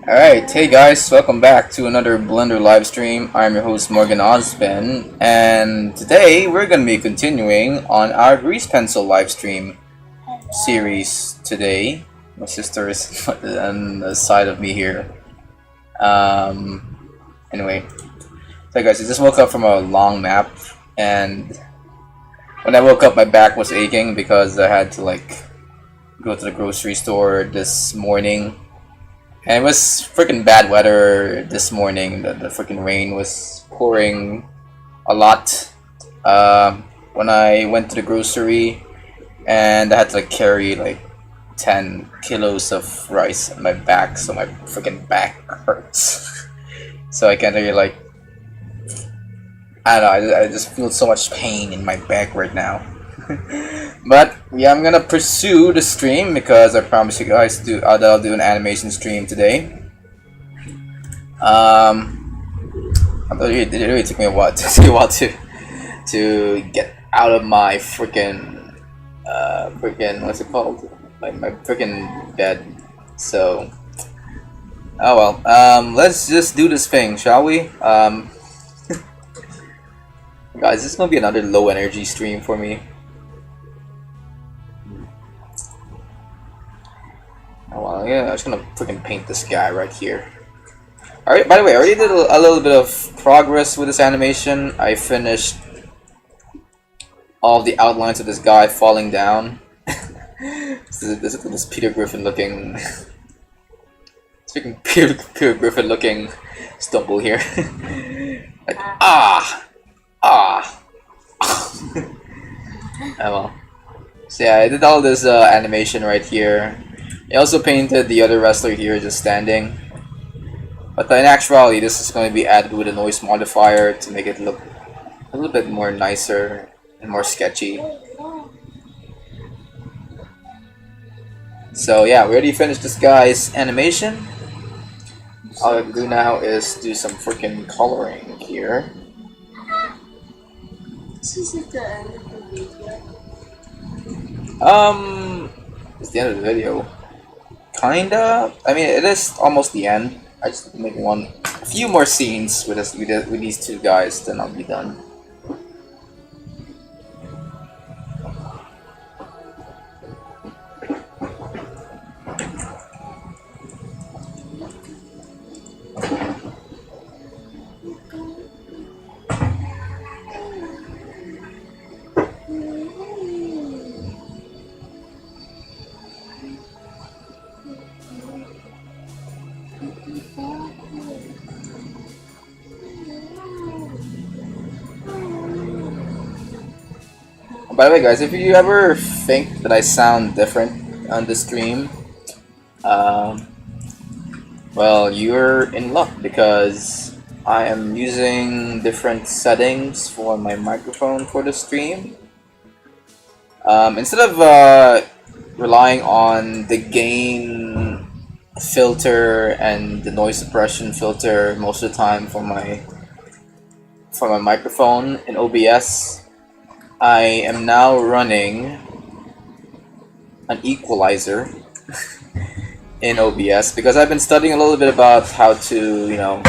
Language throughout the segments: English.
Alright, hey guys, welcome back to another Blender live stream. I'm your host Morgan Ozpin, and today we're going to be continuing on our grease pencil live stream series today. My sister is on the side of me here. Anyway, so guys, I just woke up from a long nap, and when I woke up my back was aching because I had to go to the grocery store this morning. And it was freaking bad weather this morning. The freaking rain was pouring a lot when I went to the grocery, and I had to carry 10 kilos of rice on my back, so my freaking back hurts. So I can't really I don't know. I just feel so much pain in my back right now. But yeah, I'm gonna pursue the stream because I promised you guys that I'll do an animation stream today. It really took me a while to get out of my freaking what's it called? My freaking bed. So oh well. Let's just do this thing, shall we? Guys, this is gonna be another low energy stream for me. Oh, well, yeah, I'm just gonna freaking paint this guy right here. Alright, by the way, I already did a little bit of progress with this animation. I finished all the outlines of this guy falling down. This Peter Griffin looking... freaking Peter Griffin looking stumble here. Oh well. So yeah, I did all this animation right here. I also painted the other wrestler here just standing. But in actuality, this is going to be added with a noise modifier to make it look a little bit more nicer and more sketchy. So yeah, we already finished this guy's animation. All I have to do now is do some freaking coloring here. This is at the end of the video. It's the end of the video. Kinda. I mean, it is almost the end. I just make a few more scenes with these two guys, then I'll be done. By the way, guys, if you ever think that I sound different on the stream, well, you're in luck because I am using different settings for my microphone for the stream. Instead of relying on the gain filter and the noise suppression filter most of the time for my microphone in OBS, I am now running an equalizer in OBS because I've been studying a little bit about how to,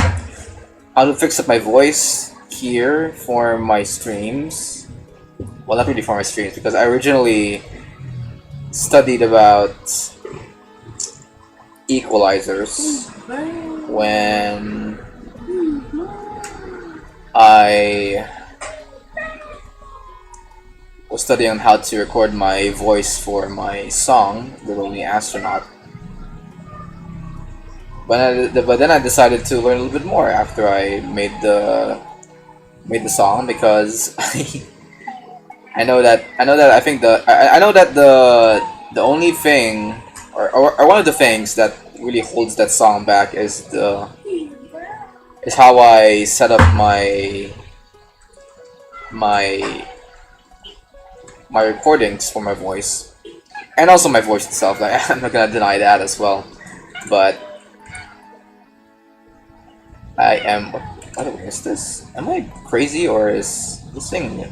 how to fix up my voice here for my streams. Well, not really for my streams because I originally studied about equalizers when I was studying on how to record my voice for my song, The Lonely Astronaut. But then I decided to learn a little bit more after I made the song because I know that the only thing or one of the things that really holds that song back is how I set up my recordings for my voice, and also my voice itself. I'm not gonna deny that as well, but I am. By the way, is this? Am I crazy or is this thing?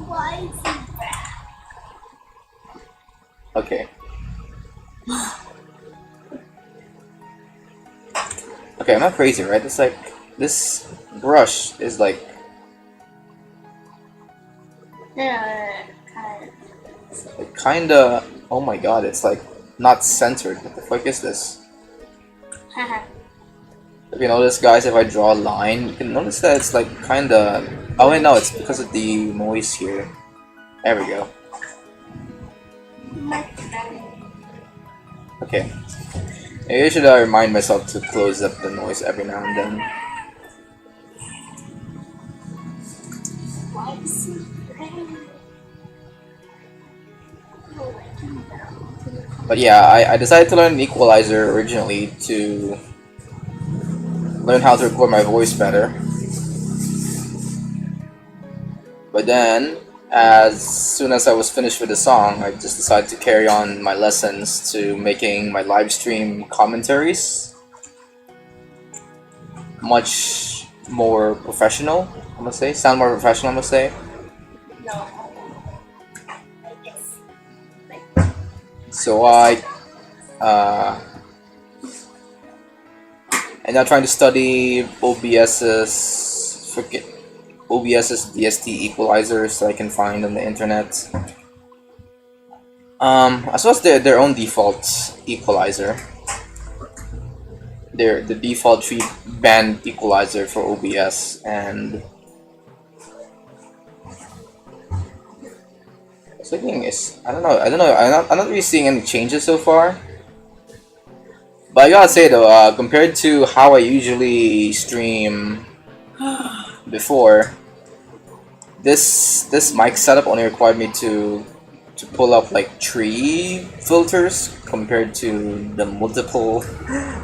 Why is it bad? Okay. Okay, I'm not crazy, right? It's like this brush is like Yeah, kind kinda. Oh my god, it's like not centered. What the fuck is this? of. If you notice, guys, if I draw a line, you can notice that it's like kinda. Oh wait, no, it's because of the noise here. There we go. Okay. Maybe I should remind myself to close up the noise every now and then. Why is it red? But yeah, I decided to learn an equalizer originally to learn how to record my voice better. But then, as soon as I was finished with the song, I just decided to carry on my lessons to making my live stream commentaries much more professional, I must say. Sound more professional, I must say. No. I guess. So I'm now trying to study OBS's DST equalizers that I can find on the internet. As well as their own default equalizer. The default 3-band equalizer for OBS, and I was thinking I don't know, I'm not really seeing any changes so far. But I gotta say though, compared to how I usually stream before, this mic setup only required me to pull up like 3 filters compared to the multiple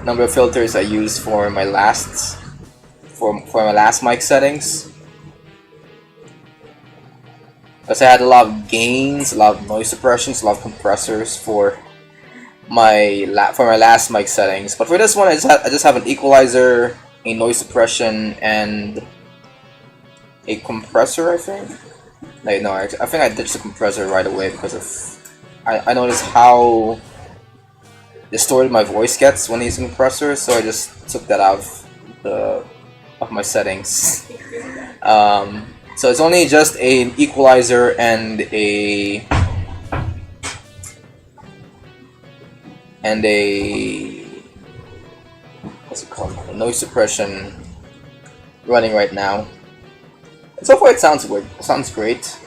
number of filters I used for my last mic settings. Because I had a lot of gains, a lot of noise suppressions, a lot of compressors for my last mic settings. But for this one, I just have an equalizer, a noise suppression, and a compressor, I think. Like, no, I think I ditched the compressor right away because of I noticed how distorted my voice gets when using compressor, so I just took that out of my settings. So it's only just an equalizer and a what's it called? A noise suppression running right now. And so far, it sounds good. It sounds great.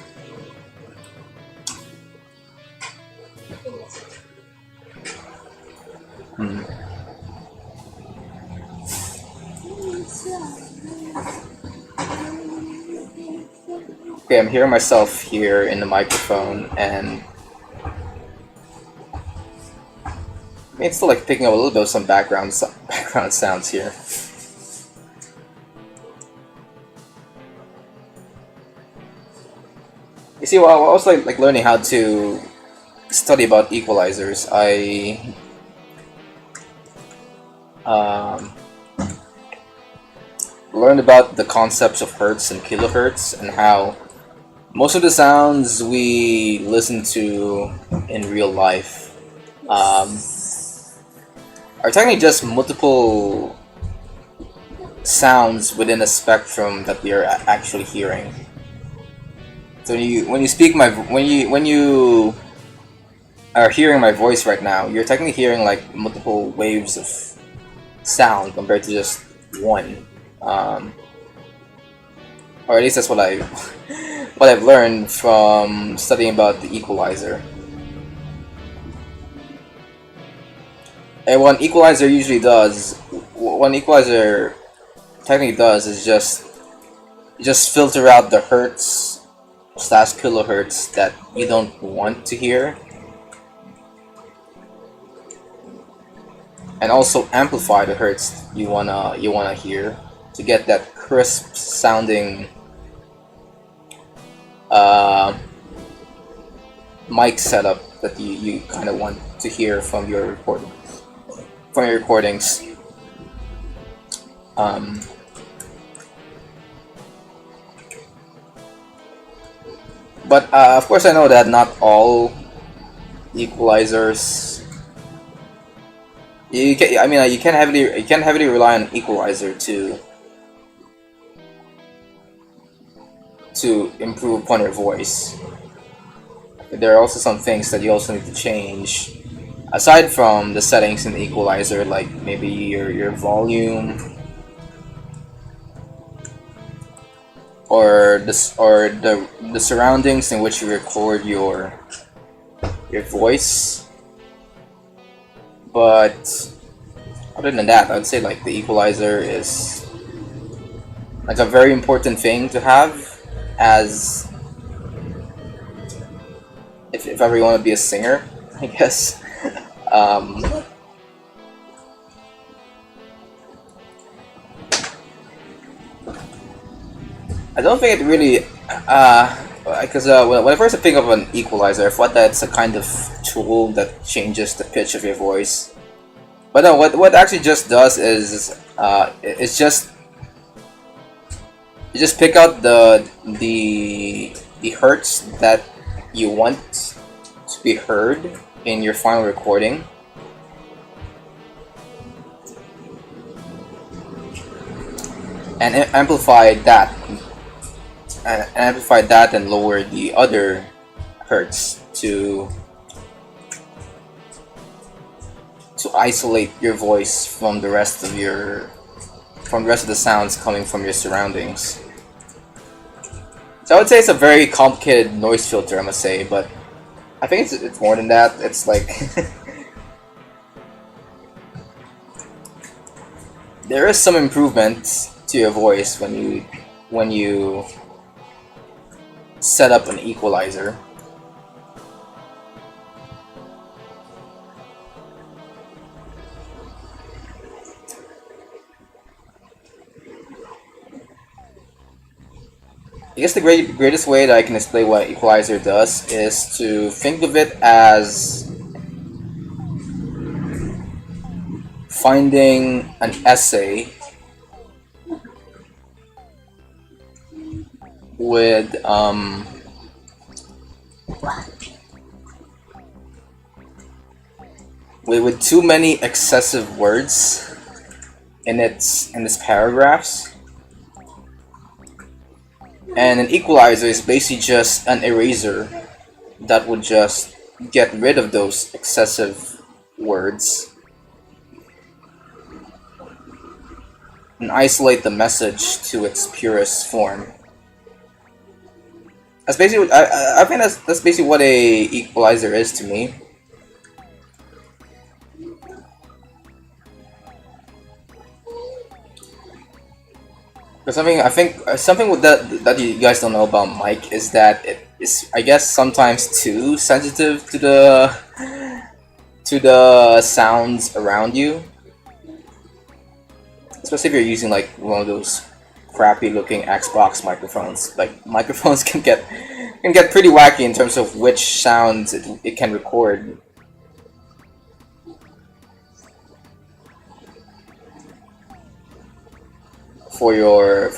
Okay, I'm hearing myself here in the microphone, and it's still like picking up a little bit of some background sounds here. You see, while I was like learning how to study about equalizers, I learned about the concepts of hertz and kilohertz and how most of the sounds we listen to in real life are technically just multiple sounds within a spectrum that we are actually hearing. So when you are hearing my voice right now, you're technically hearing like multiple waves of sound compared to just one. Or at least that's what I've learned from studying about the equalizer. And what an equalizer technically does is just filter out the hertz / kilohertz that you don't want to hear, and also amplify the hertz you wanna hear to get that crisp sounding mic setup that you kind of want to hear from your recordings. But of course, I know that not all equalizers You can, I mean, you can't heavily rely on equalizer to improve upon your voice. There are also some things that you also need to change aside from the settings in the equalizer, like maybe your volume or the surroundings in which you record your voice. But other than that, I would say like the equalizer is like a very important thing to have, as if ever you want to be a singer, I guess. I don't think it really, because when I first think of an equalizer, I thought that it's a kind of tool that changes the pitch of your voice. But no, what it actually just does is, it's just you just pick out the hertz that you want to be heard in your final recording. And amplify that. And lower the other hertz to isolate your voice from the rest of the sounds coming from your surroundings. So I would say it's a very complicated noise filter, I must say, but I think it's more than that. It's like there is some improvement to your voice when you set up an equalizer. I guess the greatest way that I can explain what equalizer does is to think of it as finding an essay with too many excessive words in its paragraphs. And an equalizer is basically just an eraser that would just get rid of those excessive words and isolate the message to its purest form. That's basically I think that's basically what a equalizer is to me. But something with that you guys don't know about Mike is that it is, I guess, sometimes too sensitive to the sounds around you, especially if you're using like one of those crappy looking Xbox microphones. Like microphones can get pretty wacky in terms of which sounds it can record. For your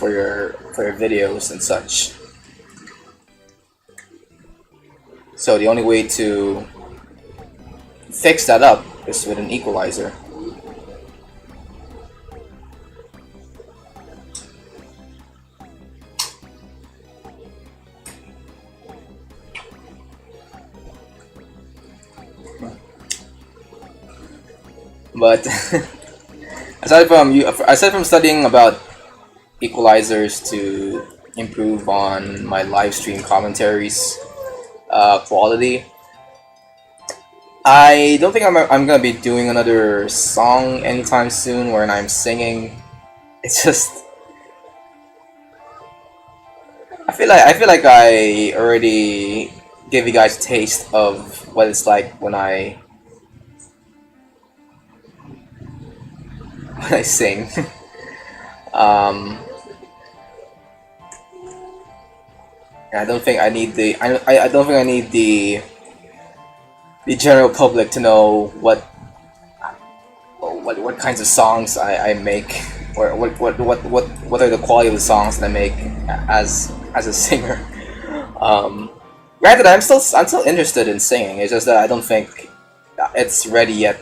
videos and such. So the only way to fix that up is with an equalizer. But aside from studying about equalizers to improve on my live stream commentaries quality, I don't think I'm gonna be doing another song anytime soon where I'm singing. It's just I feel like I already gave you guys a taste of what it's like when I sing. I don't think I need I don't think I need the general public to know what kinds of songs I make, or what are the quality of the songs that I make as a singer. Granted, I'm still interested in singing. It's just that I don't think it's ready yet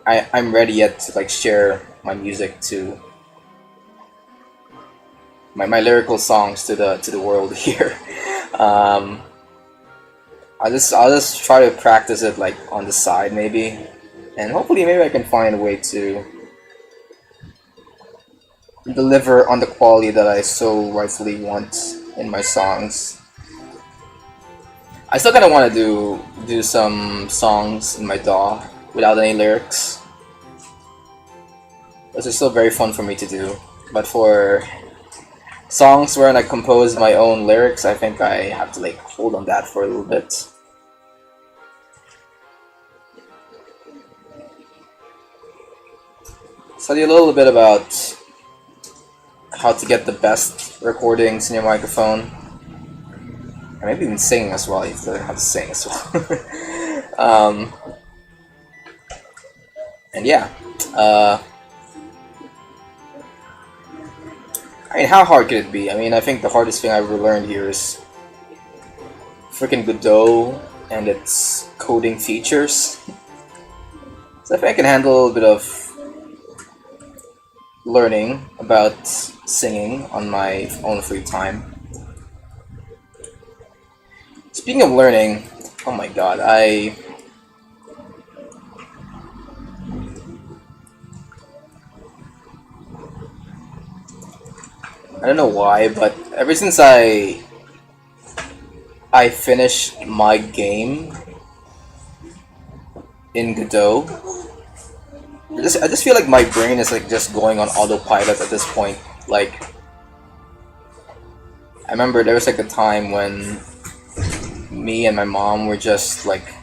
I'm ready yet to like share my music to my lyrical songs to the world here. um, I'll just try to practice it like on the side maybe, and hopefully maybe I can find a way to deliver on the quality that I so rightfully want in my songs. I still kind of want to do some songs in my DAW without any lyrics. Those are still very fun for me to do, but for songs where I compose my own lyrics, I think I have to like hold on that for a little bit. Study a little bit about how to get the best recordings in your microphone. Or maybe even sing as well. You have to learn how to sing as well. And yeah. I mean, how hard could it be? I mean, I think the hardest thing I've ever learned here is freaking Godot and its coding features. So I think I can handle a little bit of learning about singing on my own free time. Speaking of learning, oh my god, I don't know why, but ever since I finished my game in Godot, I just feel like my brain is like just going on autopilot at this point. Like, I remember there was like a time when me and my mom were just like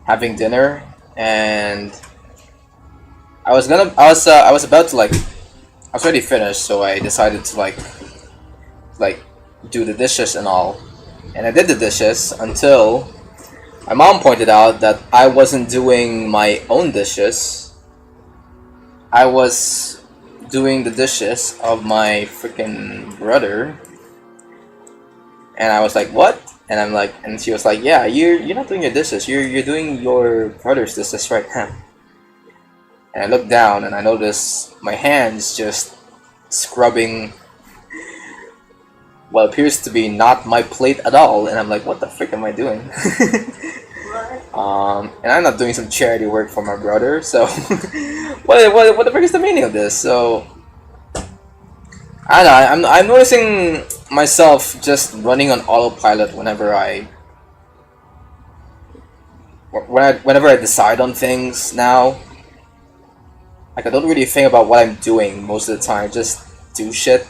having dinner, and I was about to like, I was already finished, so I decided to like do the dishes and all, and I did the dishes until my mom pointed out that I wasn't doing my own dishes. I was doing the dishes of my freaking brother, and I was like, "What?" And I'm like, and she was like, "Yeah, you're not doing your dishes. You're doing your brother's dishes right now." And I looked down and I noticed my hands just scrubbing what appears to be not my plate at all, and I'm like, "What the frick am I doing?" And I'm not doing some charity work for my brother, so what the frick is the meaning of this? So I don't know. I'm noticing myself just running on autopilot whenever whenever I decide on things now. Like, I don't really think about what I'm doing most of the time. Just do shit.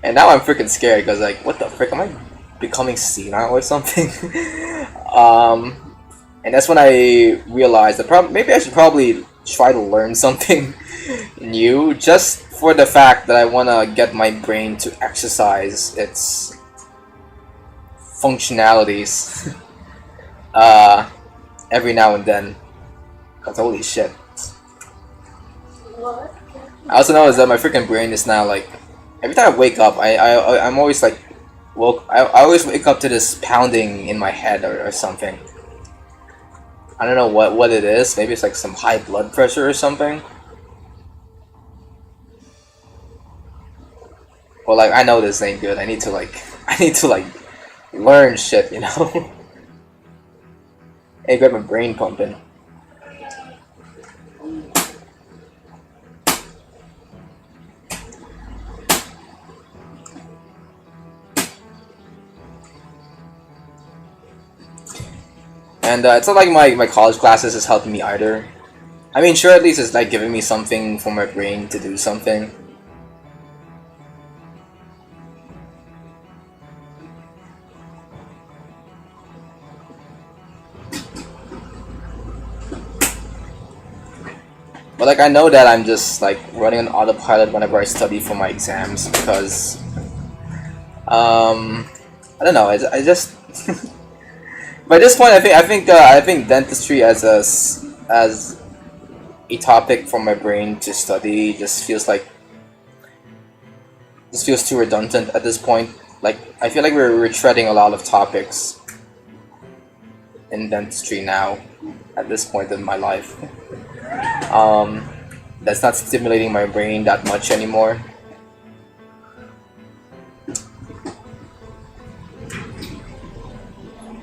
And now I'm freaking scared because, like, what the frick, am I becoming senile or something? And that's when I realized that maybe I should probably try to learn something new, just for the fact that I want to get my brain to exercise its functionalities every now and then. Cause holy shit. I also noticed that my freaking brain is now like, every time I wake up, I'm always like, I always wake up to this pounding in my head or something. I don't know what it is. Maybe it's like some high blood pressure or something. Well, like, I know this ain't good. I need to like learn shit, you know. Hey, got my brain pumping. And it's not like my college classes is helping me either. I mean, sure, at least it's like giving me something for my brain to do something. But like, I know that I'm just like running on autopilot whenever I study for my exams because I don't know. I just by this point I think dentistry as a topic for my brain to study just feels too redundant at this point. Like, I feel like we're treading a lot of topics in dentistry now at this point in my life. That's not stimulating my brain that much anymore.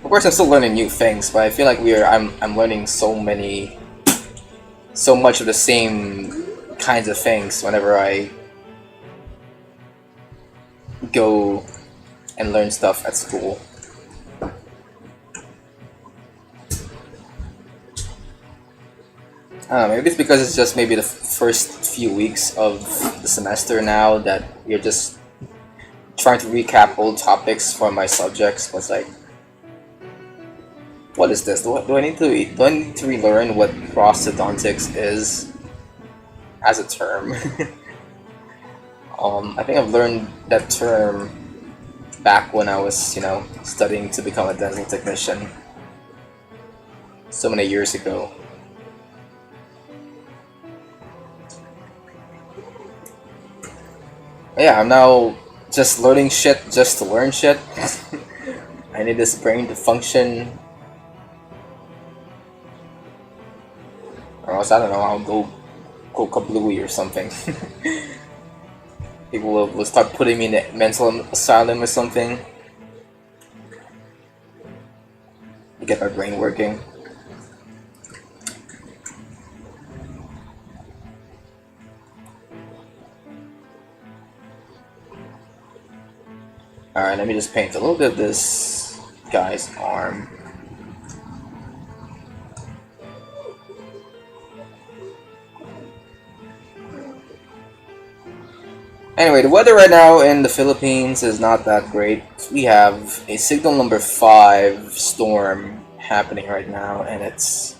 Of course, I'm still learning new things, but I feel like I'm learning so much of the same kinds of things whenever I go and learn stuff at school. I don't know, maybe it's because it's just maybe the first few weeks of the semester now that you're just trying to recap old topics for my subjects. But it's like, what is this? Do I need to relearn what prosthodontics is as a term? I think I've learned that term back when I was, studying to become a dental technician so many years ago. Yeah, I'm now just learning shit just to learn shit. I need this brain to function. Or else, I don't know, I'll go kablooey or something. People will start putting me in a mental asylum or something. To get my brain working. Alright, let me just paint a little bit of this guy's arm. Anyway, the weather right now in the Philippines is not that great. We have a signal number 5 storm happening right now, and it's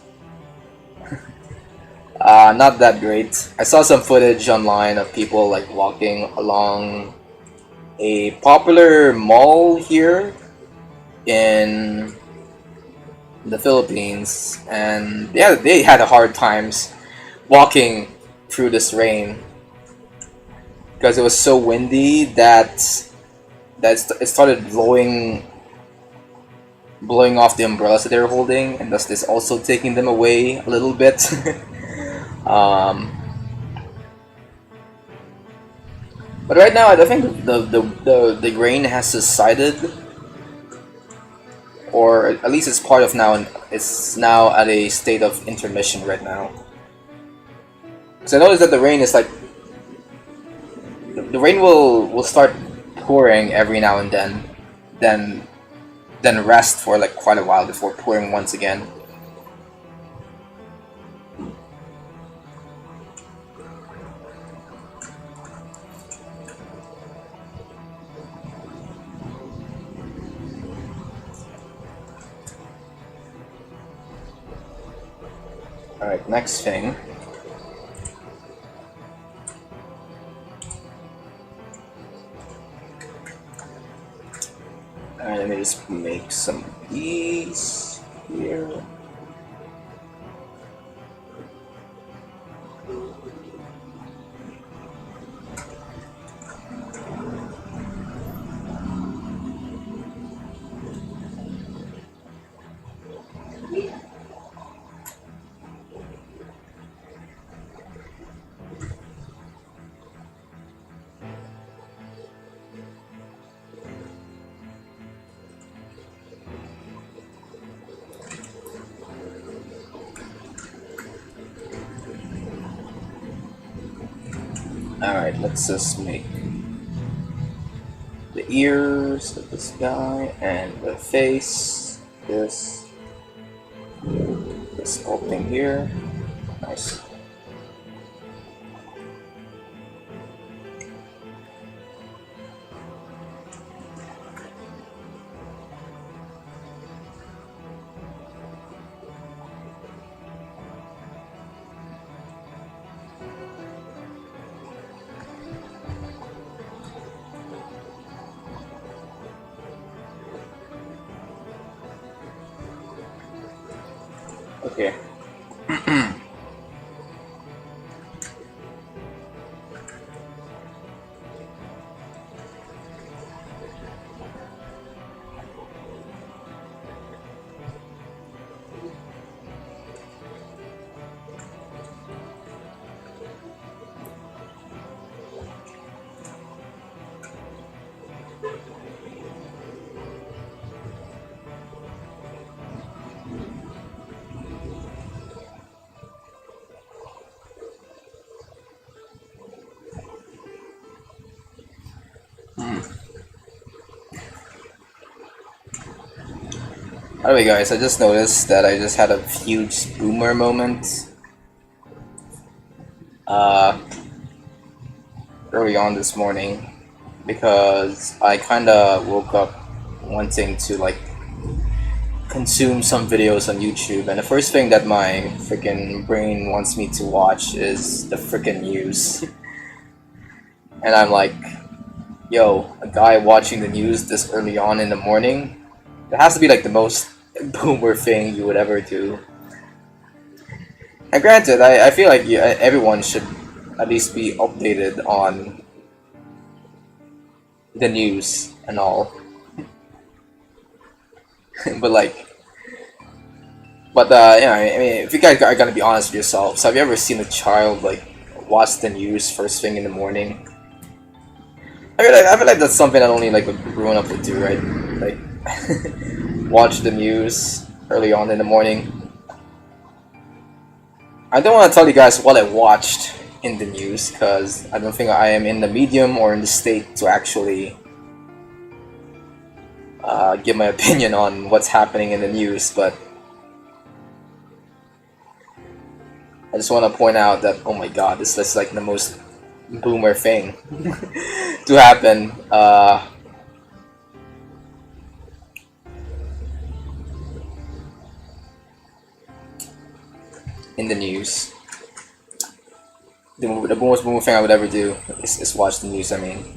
not that great. I saw some footage online of people like walking along a popular mall here in the Philippines, and yeah, they had a hard times walking through this rain because it was so windy that it started blowing off the umbrellas that they were holding, and thus this also taking them away a little bit. But right now, I think the rain has subsided, or at least it's part of now, and it's now at a state of intermission right now. Because I noticed that the rain is like the rain will start pouring every now and then rest for like quite a while before pouring once again. Alright, next thing. Alright, let me just make some of these here. Alright, let's just make the ears of this guy and the face, this sculpting here. Nice. Okay. By the way, guys, I just noticed that I just had a huge boomer moment uh, early on this morning because I kind of woke up wanting to like consume some videos on YouTube, and the first thing that my freaking brain wants me to watch is the freaking news. And I'm like, yo, a guy watching the news this early on in the morning, it has to be like the most boomer thing you would ever do. And granted, I feel like everyone should at least be updated on the news and all. but like, yeah, I mean, if you guys are gonna be honest with yourselves, have you ever seen a child like watch the news first thing in the morning? I feel like that's something that only like a grown up would do, right? Like, watch the news early on in the morning. I don't want to tell you guys what I watched in the news because I don't think I am in the medium or in the state to actually give my opinion on what's happening in the news, but I just want to point out that, oh my god, this is like the most boomer thing to happen. In the news. The most boomer thing I would ever do is watch the news, I mean.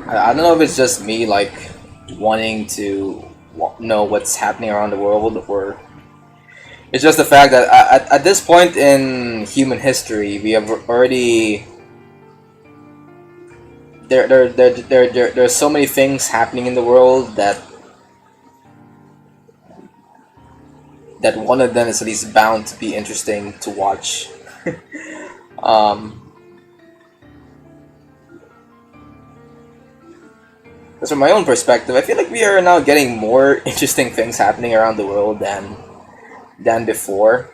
I don't know if it's just me, like, wanting to know what's happening around the world, or it's just the fact that at this point in human history, we have already there's so many things happening in the world that one of them is at least bound to be interesting to watch. um, because from my own perspective, I feel like we are now getting more interesting things happening around the world than before.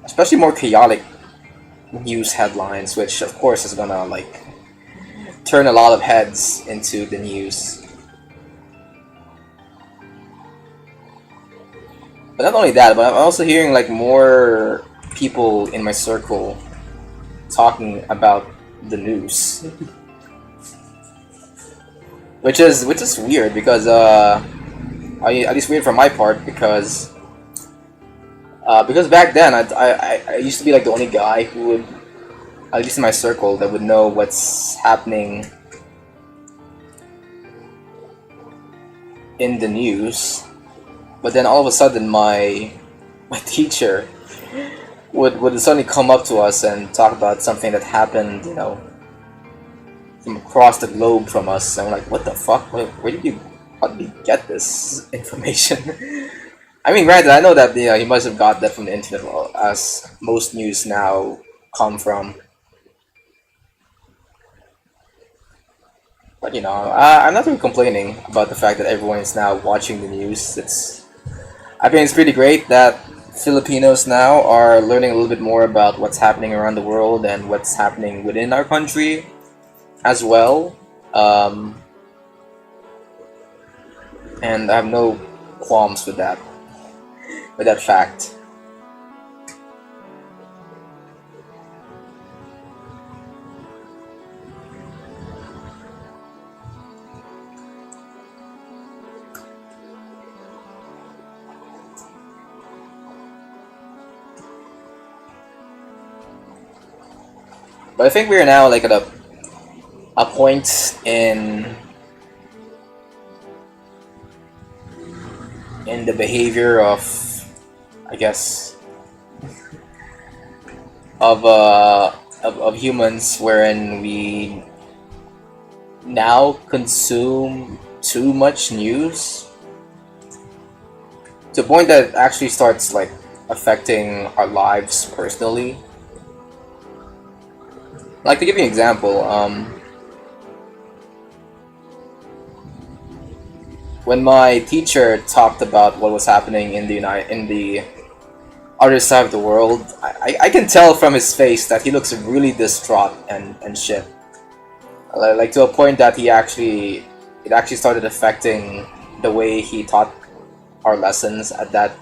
Especially more chaotic news headlines, which of course is gonna like turn a lot of heads into the news. But not only that, but I'm also hearing like more people in my circle talking about the news, which is weird because at least weird from my part because back then I used to be like the only guy who would, at least in my circle, that would know what's happening in the news. But then all of a sudden my teacher would suddenly come up to us and talk about something that happened, you know, from across the globe from us. And I'm like, what the fuck? Where did you, how did you get this information? I mean, granted, I know that he must have got that from the internet, well, as most news now come from. But you know, I'm not really complaining about the fact that everyone is now watching the news. I think it's pretty great that Filipinos now are learning a little bit more about what's happening around the world and what's happening within our country as well. And I have no qualms with that fact. But I think we're now like at a point in the behavior of, I guess, of humans, wherein we now consume too much news to a point that it actually starts like affecting our lives personally. Like, to give you an example, when my teacher talked about what was happening in the other side of the world, I can tell from his face that he looks really distraught and shit. Like to a point that it actually started affecting the way he taught our lessons at that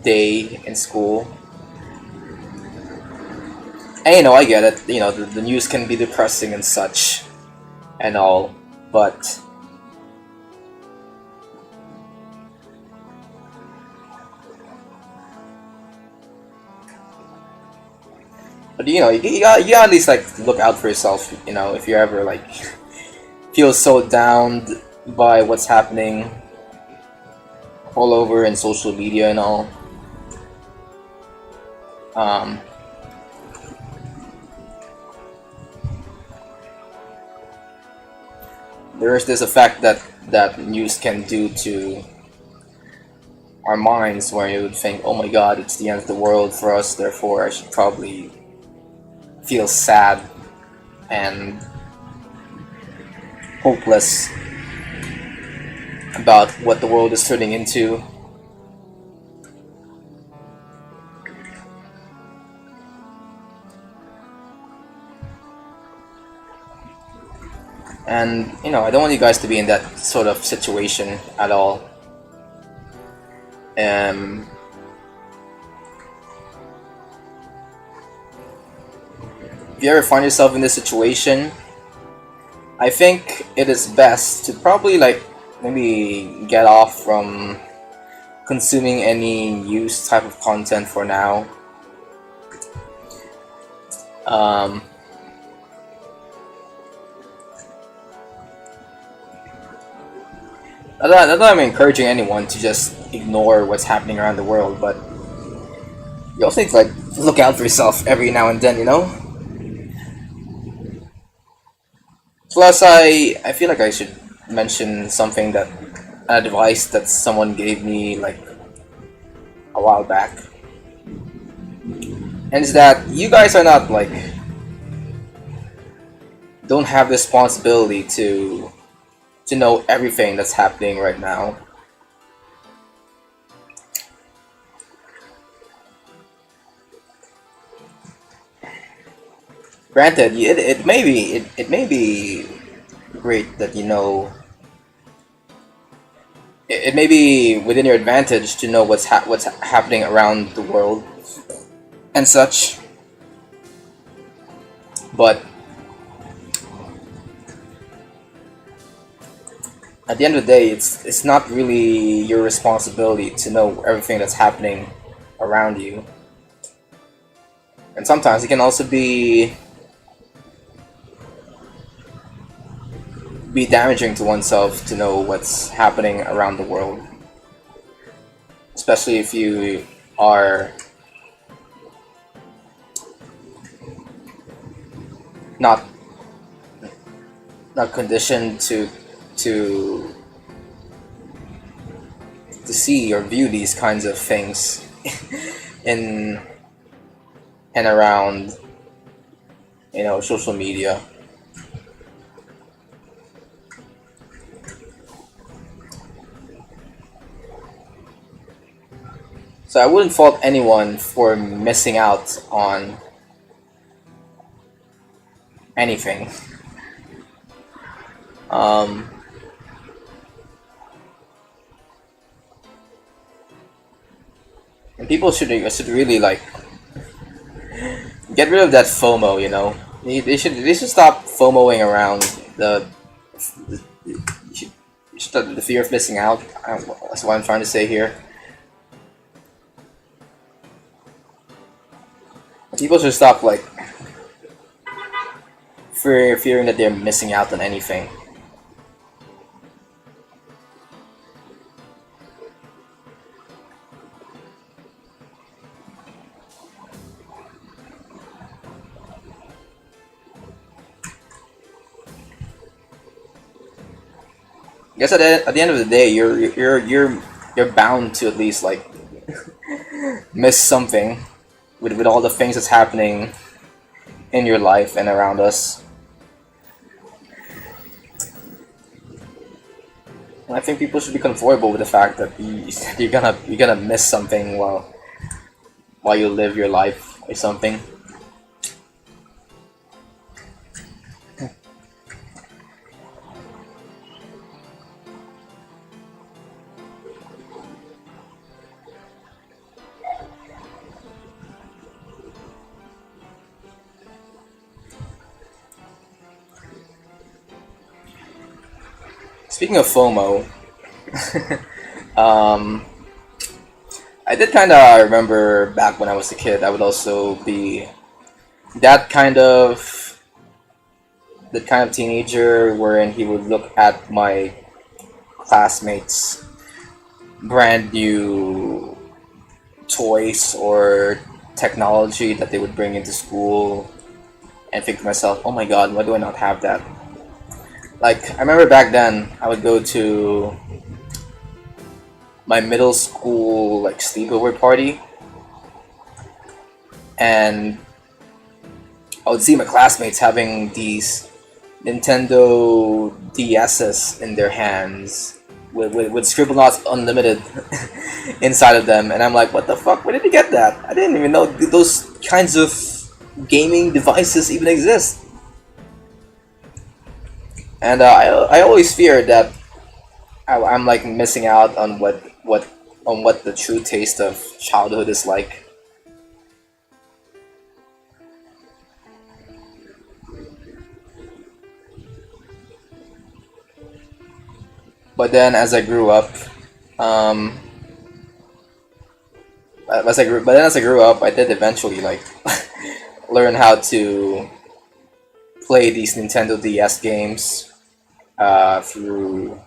day in school. And I get it. The news can be depressing and such, and all, but you gotta at least like look out for yourself. If you ever like feel so downed by what's happening all over in social media and all. There is this effect that news can do to our minds, where you would think, oh my god, it's the end of the world for us, therefore I should probably feel sad and hopeless about what the world is turning into. And I don't want you guys to be in that sort of situation at all. If you ever find yourself in this situation, I think it is best to probably like maybe get off from consuming any news type of content for now. Not that I'm encouraging anyone to just ignore what's happening around the world, but you also need to like look out for yourself every now and then, Plus, I feel like I should mention something that advice that someone gave me like a while back, and it's that you guys are not like don't have the responsibility to know everything that's happening right now. Granted, it may be great that it may be within your advantage to know what's happening around the world and such, but at the end of the day, it's not really your responsibility to know everything that's happening around you. And sometimes it can also be damaging to oneself to know what's happening around the world, especially if you are not conditioned to see or view these kinds of things in and around social media. So I wouldn't fault anyone for missing out on anything. And people should really like get rid of that FOMO. They should stop FOMOing around the fear of missing out. That's what I'm trying to say here. People should stop like fearing that they're missing out on anything. I guess at the end of the day, you're bound to at least like miss something with all the things that's happening in your life and around us. I think people should be comfortable with the fact that you're gonna miss something while you live your life or something. Speaking of FOMO, um, I did kind of remember back when I was a kid. I would also be that kind of teenager wherein he would look at my classmates' brand new toys or technology that they would bring into school and think to myself, oh my god, why do I not have that? Like, I remember back then, I would go to my middle school like sleepover party, and I would see my classmates having these Nintendo DSs in their hands with Scribblenauts Unlimited inside of them, and I'm like, what the fuck? Where did you get that? I didn't even know those kinds of gaming devices even exist. And I always feared that I'm like missing out on what the true taste of childhood is like. But then as I grew up, um, as I grew up, I did eventually like learn how to play these Nintendo DS games through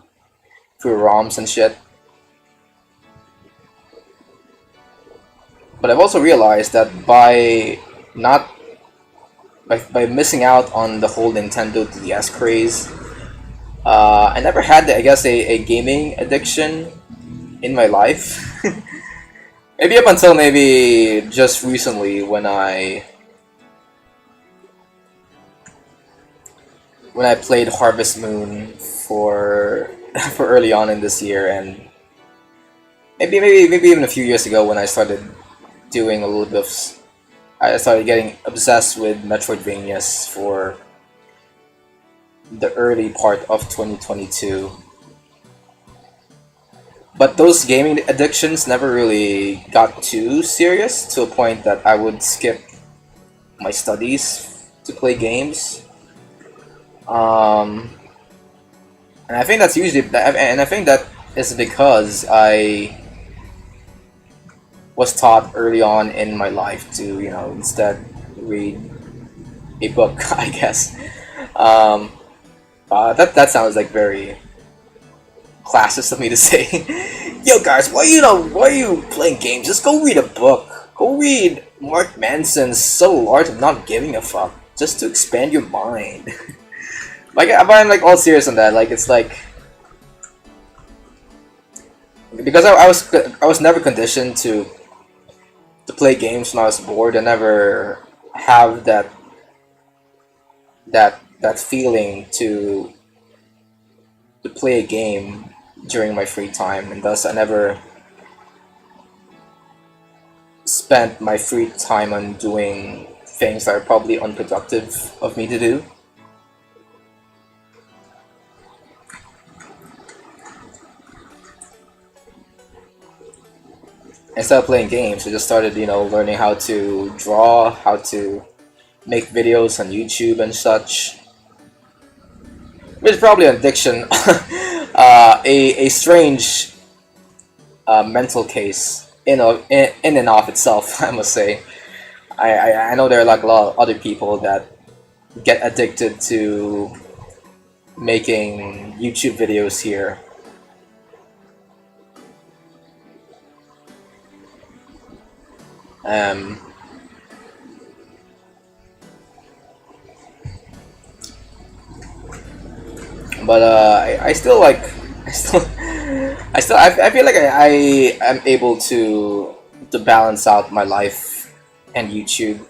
ROMs and shit. But I've also realized that not by missing out on the whole Nintendo DS craze, I never had, I guess, a gaming addiction in my life. Maybe up until maybe just recently when I played Harvest Moon for for early on in this year, and maybe even a few years ago when I started doing a little bit of I started getting obsessed with Metroidvanias for the early part of 2022. But those gaming addictions never really got too serious to a point that I would skip my studies to play games. Um, and I think that's and I think that is because I was taught early on in my life to, instead read a book, I guess. Um, that sounds like very classist of me to say. Yo, guys, why are you playing games? Just go read a book. Go read Mark Manson's Subtle Art of Not Giving a Fuck, just to expand your mind. Like, but I'm like all serious on that. Like, it's like because I was never conditioned to play games when I was bored. I never have that feeling to play a game during my free time, and thus I never spent my free time on doing things that are probably unproductive of me to do. Instead of playing games, I just started, learning how to draw, how to make videos on YouTube and such. Which is probably an addiction, a strange mental case in and of itself, I must say. I know there are like a lot of other people that get addicted to making YouTube videos here. Um, but I still like I feel like I am able to balance out my life and YouTube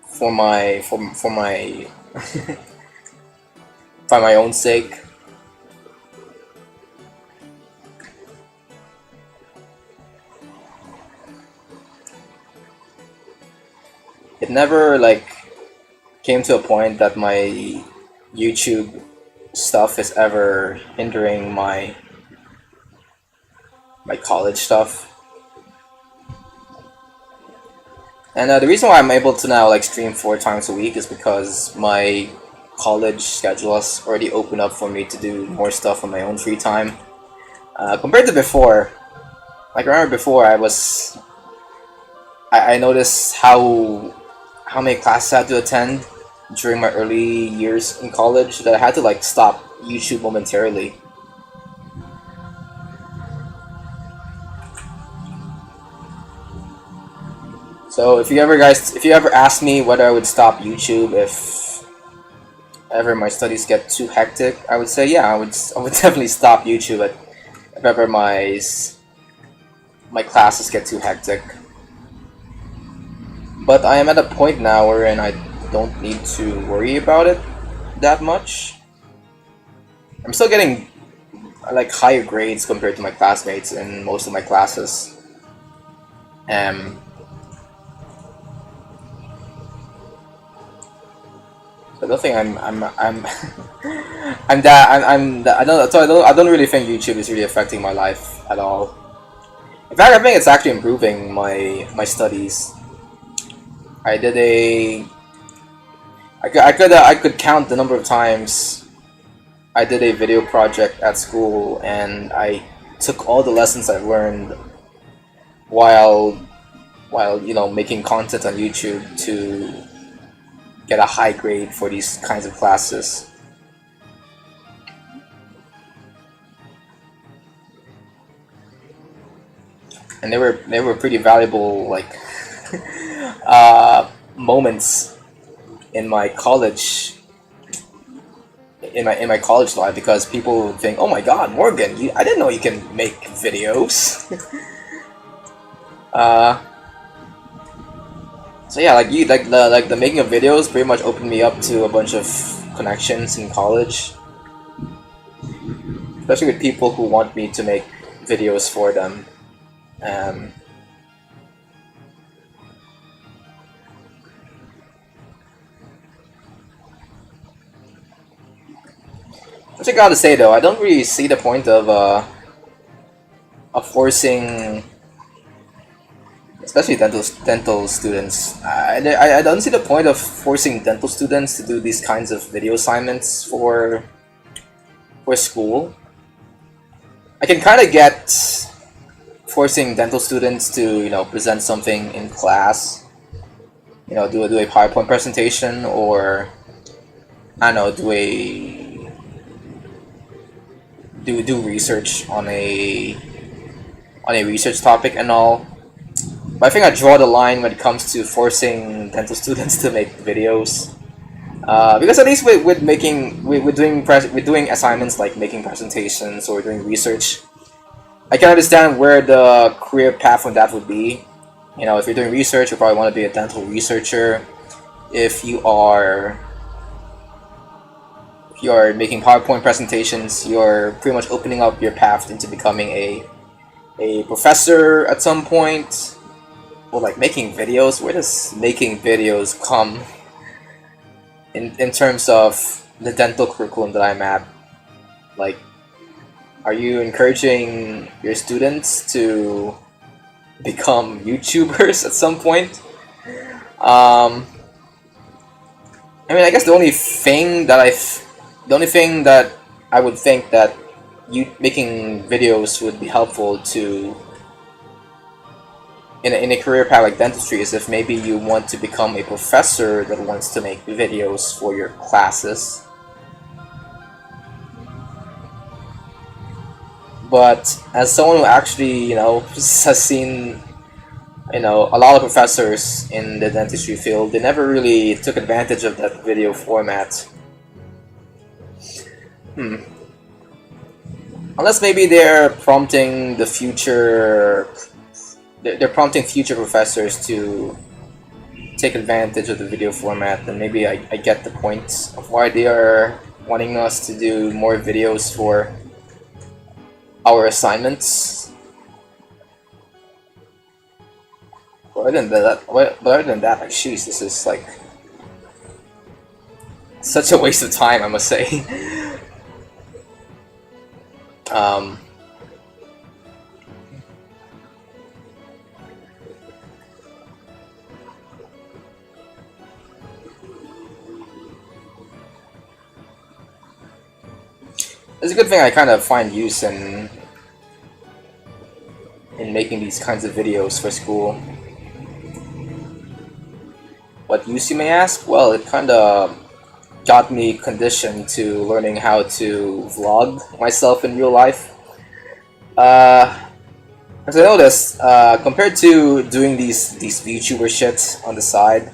for my for my own sake. It never like came to a point that my YouTube stuff is ever hindering my college stuff. And the reason why I'm able to now like stream 4 times a week is because my college schedule has already opened up for me to do more stuff on my own free time. Compared to before, like I remember before I noticed how many classes I had to attend during my early years in college that I had to like stop YouTube momentarily. So if you ever ask me whether I would stop YouTube if ever my studies get too hectic, I would say yeah, I would definitely stop YouTube if ever my classes get too hectic. But I am at a point now wherein I don't need to worry about it that much. I'm still getting like higher grades compared to my classmates in most of my classes. I don't think I don't really think YouTube is really affecting my life at all. In fact, I think it's actually improving my studies. I could count the number of times I did a video project at school, and I took all the lessons I've learned while making content on YouTube to get a high grade for these kinds of classes. And they were pretty valuable like moments in my college life, because people would think, "Oh my God, Morgan, I didn't know you can make videos." So yeah, like the making of videos pretty much opened me up to a bunch of connections in college, especially with people who want me to make videos for them. Which I gotta say though, I don't really see the point of forcing, especially dental students. I don't see the point of forcing dental students to do these kinds of video assignments for school. I can kind of get forcing dental students to present something in class, do a PowerPoint presentation, or I don't know, do research on a research topic and all. But I think I draw the line when it comes to forcing dental students to make videos, because at least with doing assignments like making presentations or doing research, I can understand where the career path on that would be. If you're doing research, you probably want to be a dental researcher. If you are making PowerPoint presentations, you're pretty much opening up your path into becoming a professor at some point. Or like making videos. Where does making videos come in terms of the dental curriculum that I'm at? Like, are you encouraging your students to become YouTubers at some point? I mean, I guess the only thing that I would think that making videos would be helpful to in a career path like dentistry is if maybe you want to become a professor that wants to make videos for your classes. But as someone who actually, has seen, a lot of professors in the dentistry field, they never really took advantage of that video format. Unless maybe they're prompting the future. They're prompting future professors to take advantage of the video format, then maybe I get the point of why they are wanting us to do more videos for our assignments. But other than that, like, jeez, this is like such a waste of time, I must say. um, it's a good thing I kind of find use in making these kinds of videos for school. What use, you may ask? Well, it kind of got me conditioned to learning how to vlog myself in real life. As I noticed, compared to doing these VTuber shit on the side,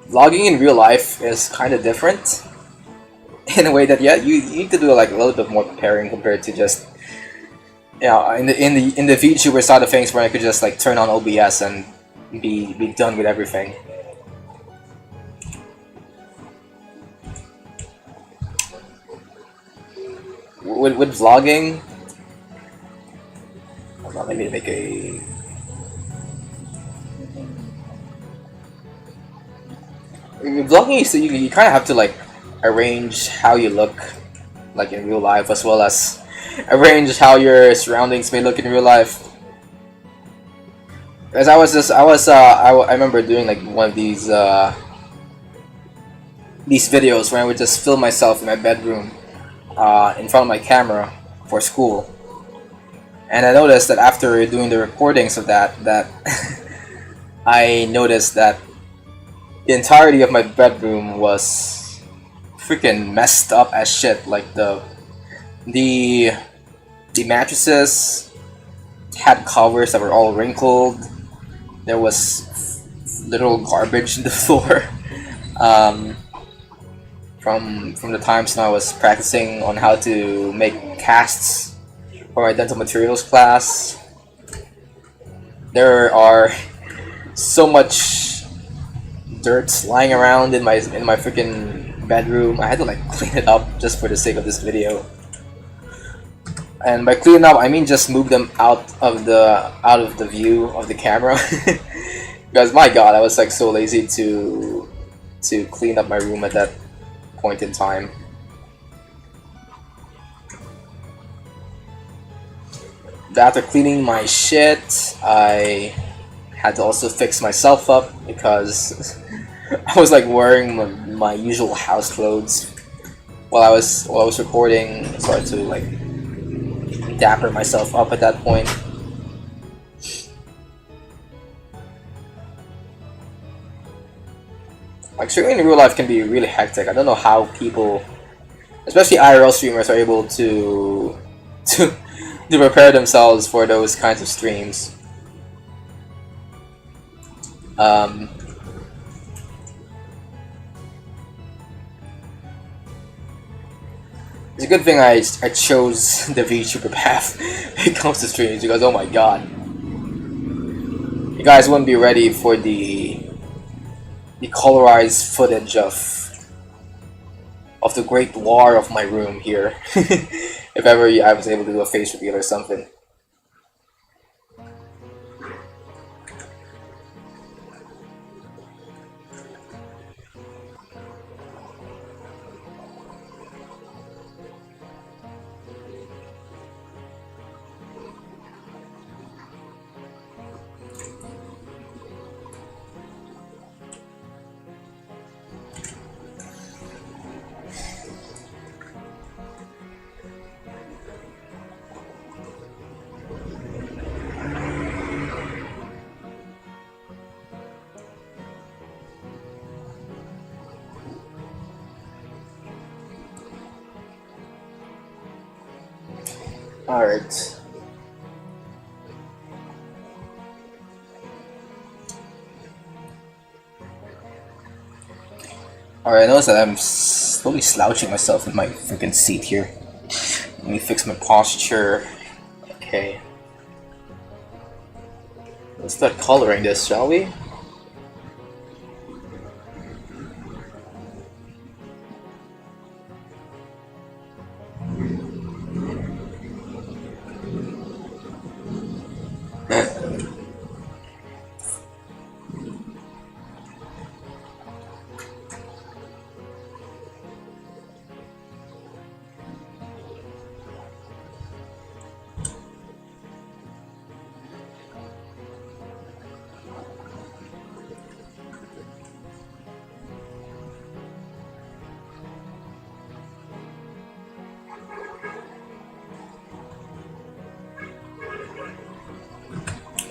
vlogging in real life is kind of different in a way that, yeah, you need to do like a little bit more preparing compared to just, you know, in the VTuber side of things where I could just like turn on OBS and be done with everything. With vlogging, hold on, let me make a. Vlogging, so you kind of have to like arrange how you look like in real life, as well as arrange how your surroundings may look in real life. As I remember doing like one of these videos where I would just film myself in my bedroom in front of my camera for school, and I noticed that after doing the recordings of that I noticed that the entirety of my bedroom was freaking messed up as shit. Like the mattresses had covers that were all wrinkled. There was literal garbage in the floor. From the times when I was practicing on how to make casts for my dental materials class, there are so much dirt lying around in my freaking bedroom. I had to like clean it up just for the sake of this video. And by clean up, I mean just move them out of the view of the camera. Because my god, I was like so lazy to clean up my room at that point in time. After cleaning my shit, I had to also fix myself up because I was like wearing my usual house clothes while I was recording, so I had to like dapper myself up at that point. Like, streaming in real life can be really hectic. I don't know how people, especially IRL streamers, are able to prepare themselves for those kinds of streams. It's a good thing I chose the VTuber path when it comes to streams, because oh my god, you guys wouldn't be ready for the colorized footage of the great war of my room here. If ever I was able to do a face reveal or something. Alright. Alright, I notice that I'm slowly slouching myself in my freaking seat here. Let me fix my posture. Okay. Let's start coloring this, shall we?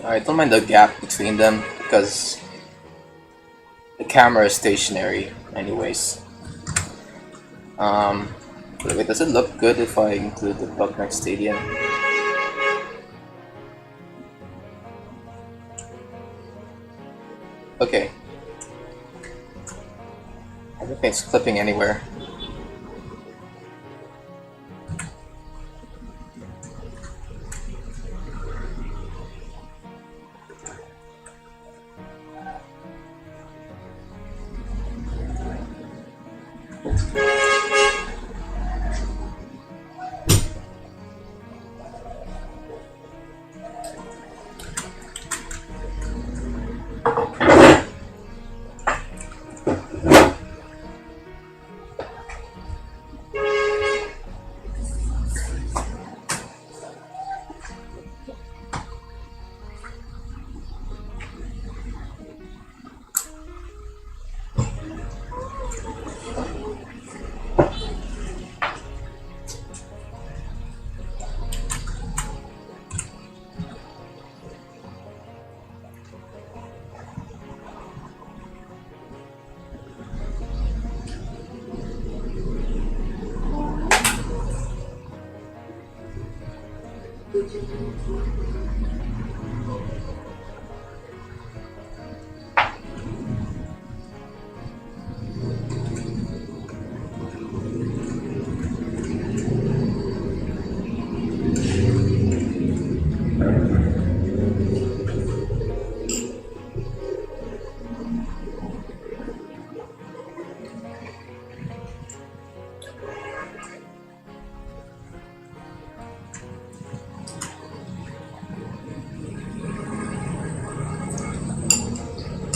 I don't mind the gap between them because the camera is stationary anyways. Wait, does it look good if I include the Bugneck Stadium? Okay. Everything's clipping anywhere.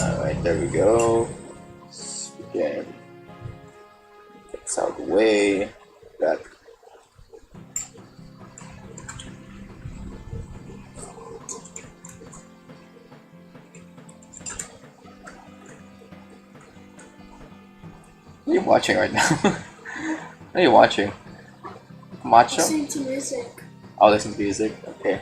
Alright, there we go. Again. Get this out of the way. That. What are you watching right now? What are you watching? Macho? Listening to music. Oh, listen to music? Okay.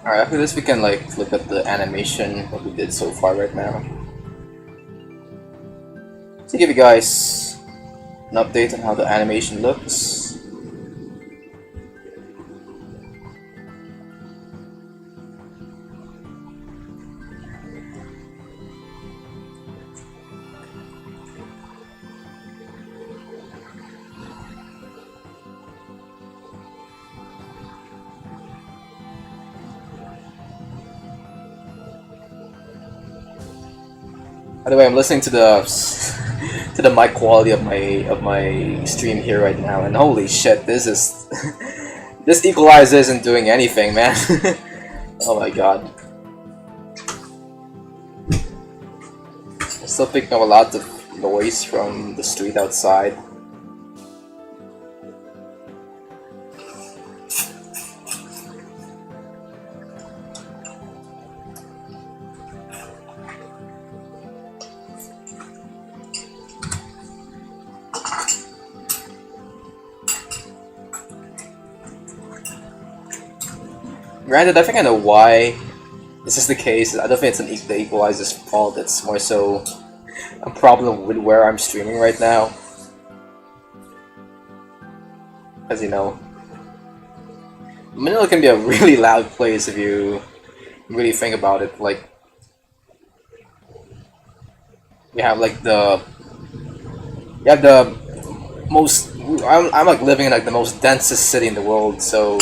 Alright, after this we can like look at the animation, what we did so far right now. to give you guys an update on how the animation looks. By the way, I'm listening to the to the mic quality of my stream here right now, and holy shit, this is this equalizer isn't doing anything, man. Oh my god. I'm still picking up a lot of noise from the street outside. Granted, I think I know why this is the case. I don't think it's the equalizer's fault. It's more so a problem with where I'm streaming right now. As you know, Manila can be a really loud place if you really think about it. Like, you have like the most. I'm like living in like the most densest city in the world, so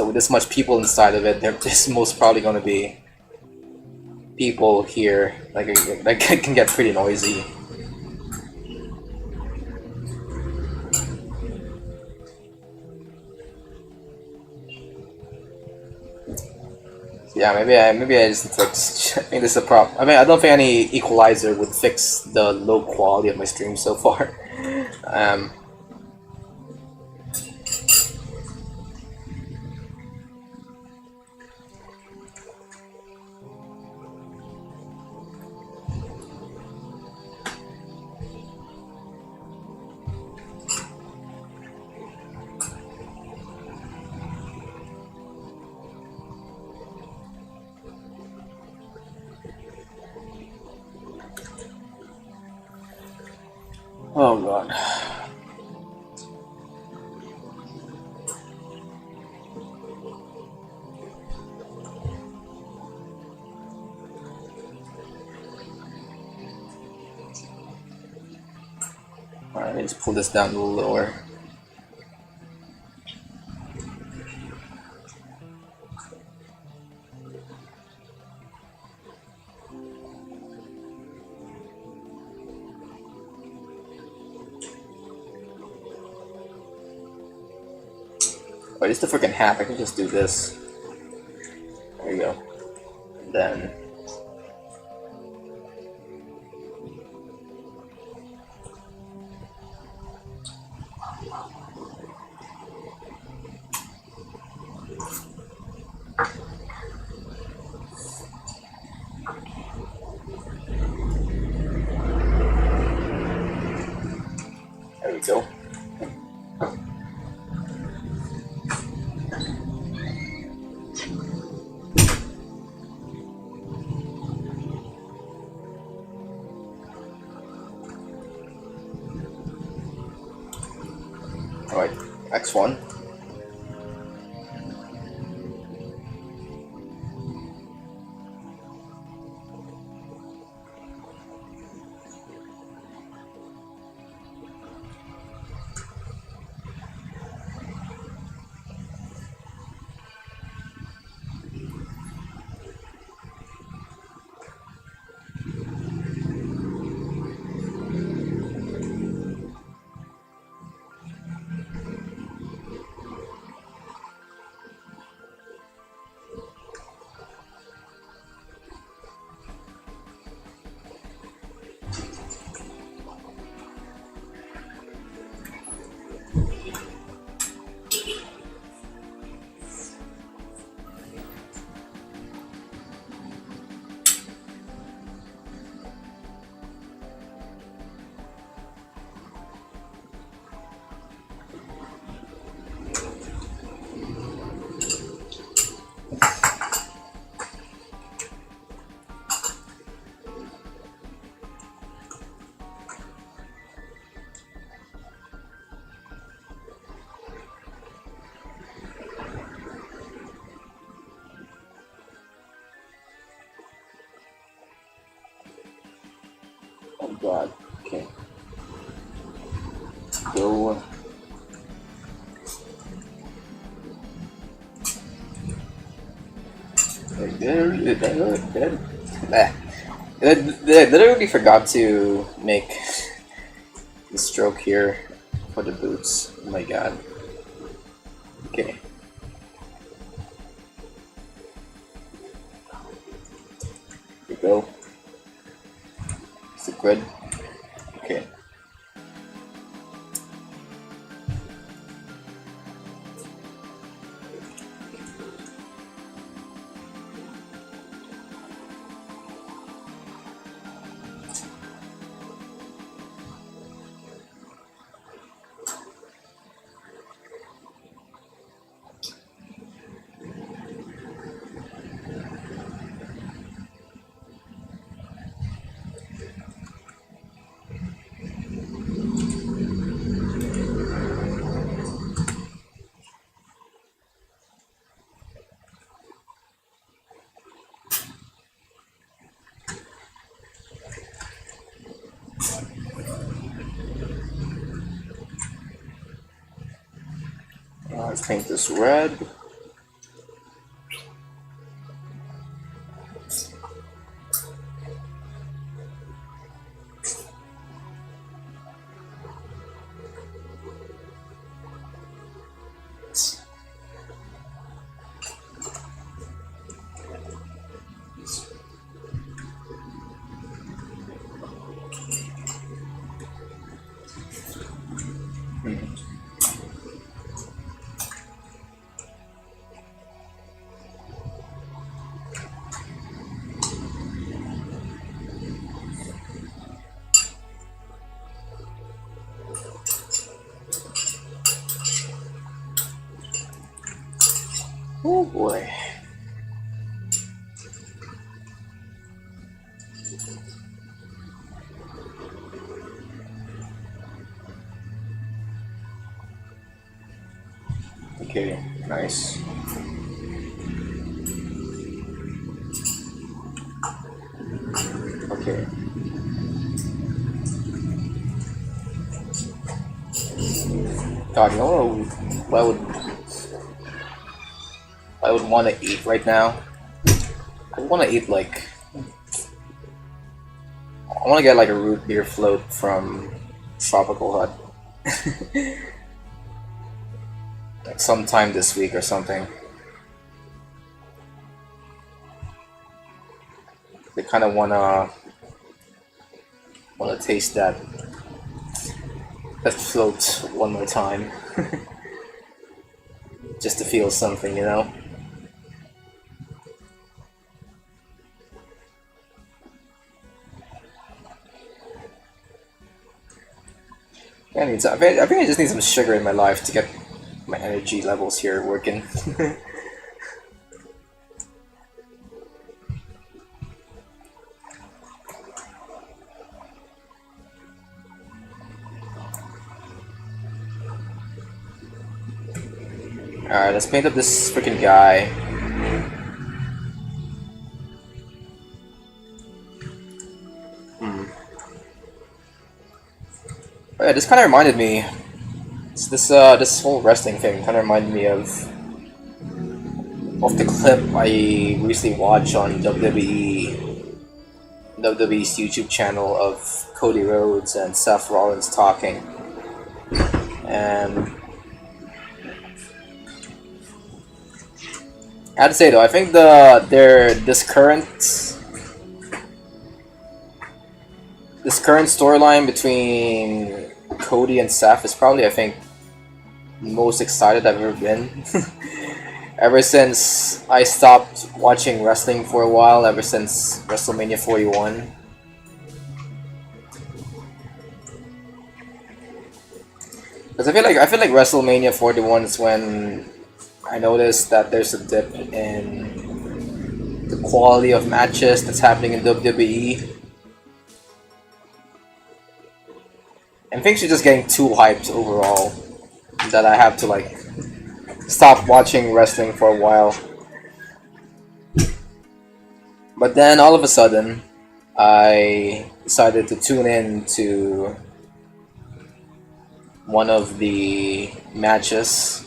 with this much people inside of it, there's most probably going to be people here. Like, that can get pretty noisy. Yeah, maybe I just like I think this is a problem. I mean, I don't think any equalizer would fix the low quality of my stream so far. Oh god. Alright, let's pull this down a little lower. Wait, it's the freaking half. I can just do this. There you go. And then. There we go. Alright, X1. Oh god. Okay. Go. I literally forgot to make the stroke here for the boots. Oh my god. Okay. Here we go. Is it good? Okay. Let's paint this red. Oh boy. Okay, nice. Okay. God, you know what I would want to eat right now? I want to eat like... I want to get like a root beer float from Tropical Hut. Like sometime this week or something. They kind of wanna taste that float one more time, just to feel something, you know. I think I just need some sugar in my life to get my energy levels here working. Alright, let's paint up this freaking guy. Oh yeah, this kind of reminded me. This whole wrestling thing kind of reminded me of the clip I recently watched on WWE's YouTube channel of Cody Rhodes and Seth Rollins talking, and I have to say though, I think this current storyline between Cody and Seth is probably, I think, the most excited I've ever been. Ever since I stopped watching wrestling for a while, ever since WrestleMania 41. Because I feel like WrestleMania 41 is when I noticed that there's a dip in the quality of matches that's happening in WWE. And things are just getting too hyped overall, that I have to like stop watching wrestling for a while. But then all of a sudden, I decided to tune in to one of the matches.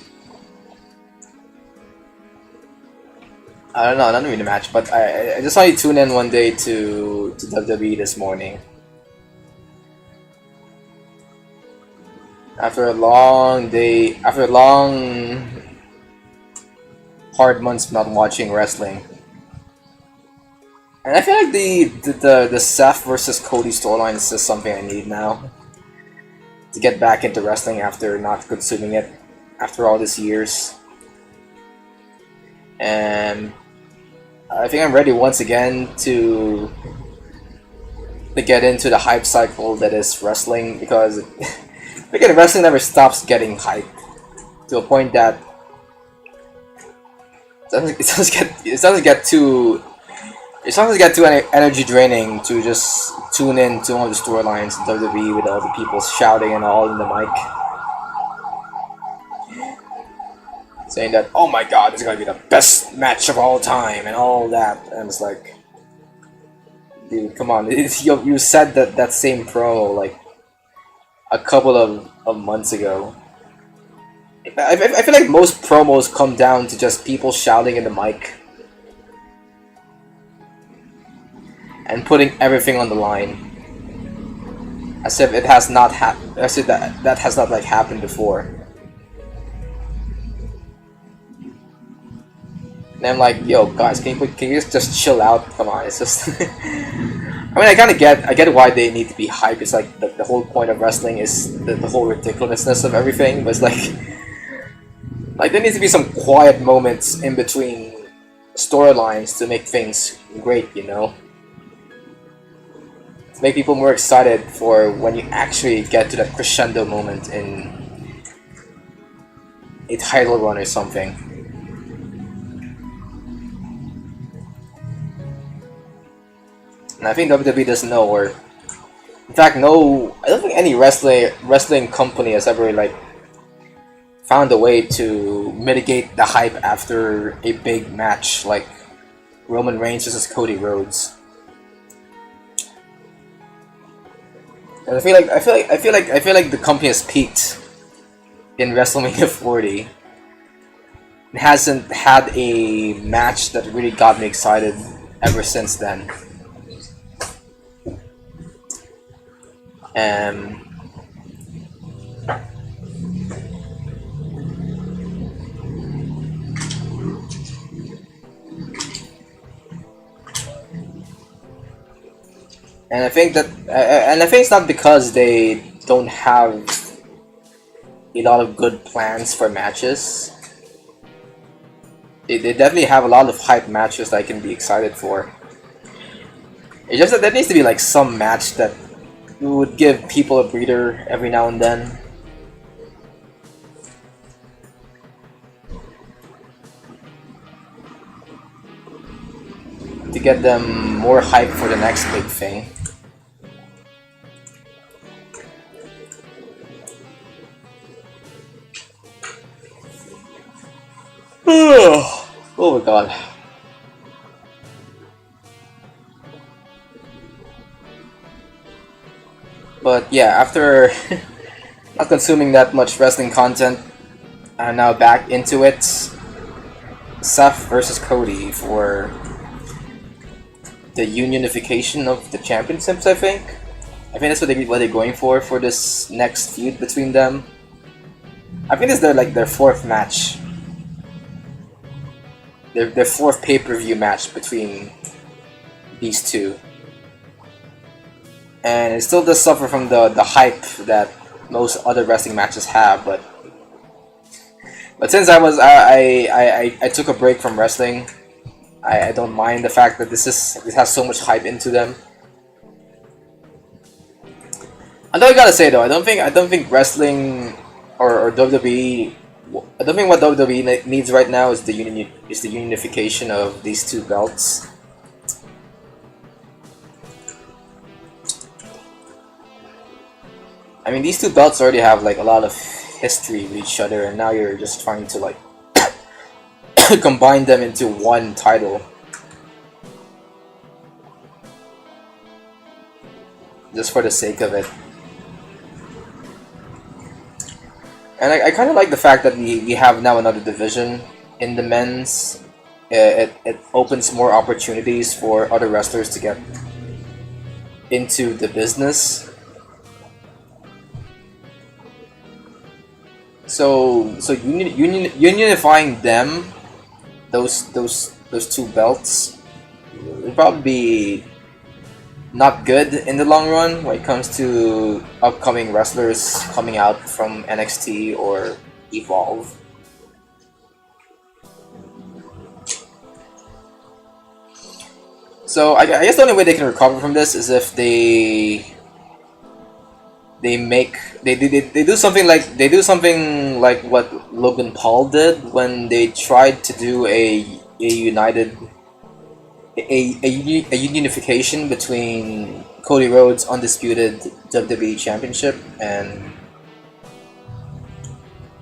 I don't know, not really a match, but I just saw you tune in one day to WWE this morning. After a long day, after a long, hard months not watching wrestling. And I feel like the Seth versus Cody storyline is just something I need now. To get back into wrestling after not consuming it after all these years. And I think I'm ready once again to get into the hype cycle that is wrestling, because again, wrestling never stops getting hype to a point that it doesn't get too energy draining to just tune in to one of the storylines in WWE with all the people shouting and all in the mic, saying that, oh my god, this is gonna be the best match of all time and all that, and it's like, dude, come on, you said that same promo like a couple of months ago. I feel like most promos come down to just people shouting in the mic and putting everything on the line, as if it has not as if that has not like happened before. And I'm like, yo, guys, can you just chill out? Come on, it's just. I mean, I kind of get why they need to be hyped. It's like the whole point of wrestling is the whole ridiculousness of everything. But it's like there needs to be some quiet moments in between storylines to make things great, you know. To make people more excited for when you actually get to that crescendo moment in a title run or something. And I think WWE doesn't know, or in fact, no, I don't think any wrestling company has ever like found a way to mitigate the hype after a big match like Roman Reigns versus Cody Rhodes. And I feel like the company has peaked in WrestleMania 40. It hasn't had a match that really got me excited ever since then. And I think it's not because they don't have a lot of good plans for matches. They definitely have a lot of hype matches that I can be excited for. It's just that there needs to be like some match that would give people a breather every now and then. To get them more hype for the next big thing. Oh my god. But yeah, after not consuming that much wrestling content, I'm now back into it. Seth versus Cody for the unification of the championships, I think. I think that's what they're going for this next feud between them. I think this is their fourth match. Their fourth pay-per-view match between these two. And it still does suffer from the hype that most other wrestling matches have, but since I took a break from wrestling, I don't mind the fact that this has so much hype into them. Although I gotta say though, I don't think wrestling or WWE, I don't think what WWE needs right now is the unification of these two belts. I mean, these two belts already have like a lot of history with each other, and now you're just trying to like combine them into one title. just for the sake of it. And I kind of like the fact that we have now another division in the men's. It opens more opportunities for other wrestlers to get into the business. So unifying them, those two belts, would probably be not good in the long run when it comes to upcoming wrestlers coming out from NXT or Evolve. So I guess the only way they can recover from this is if they do something like what Logan Paul did when they tried to do a unification between Cody Rhodes' undisputed WWE Championship and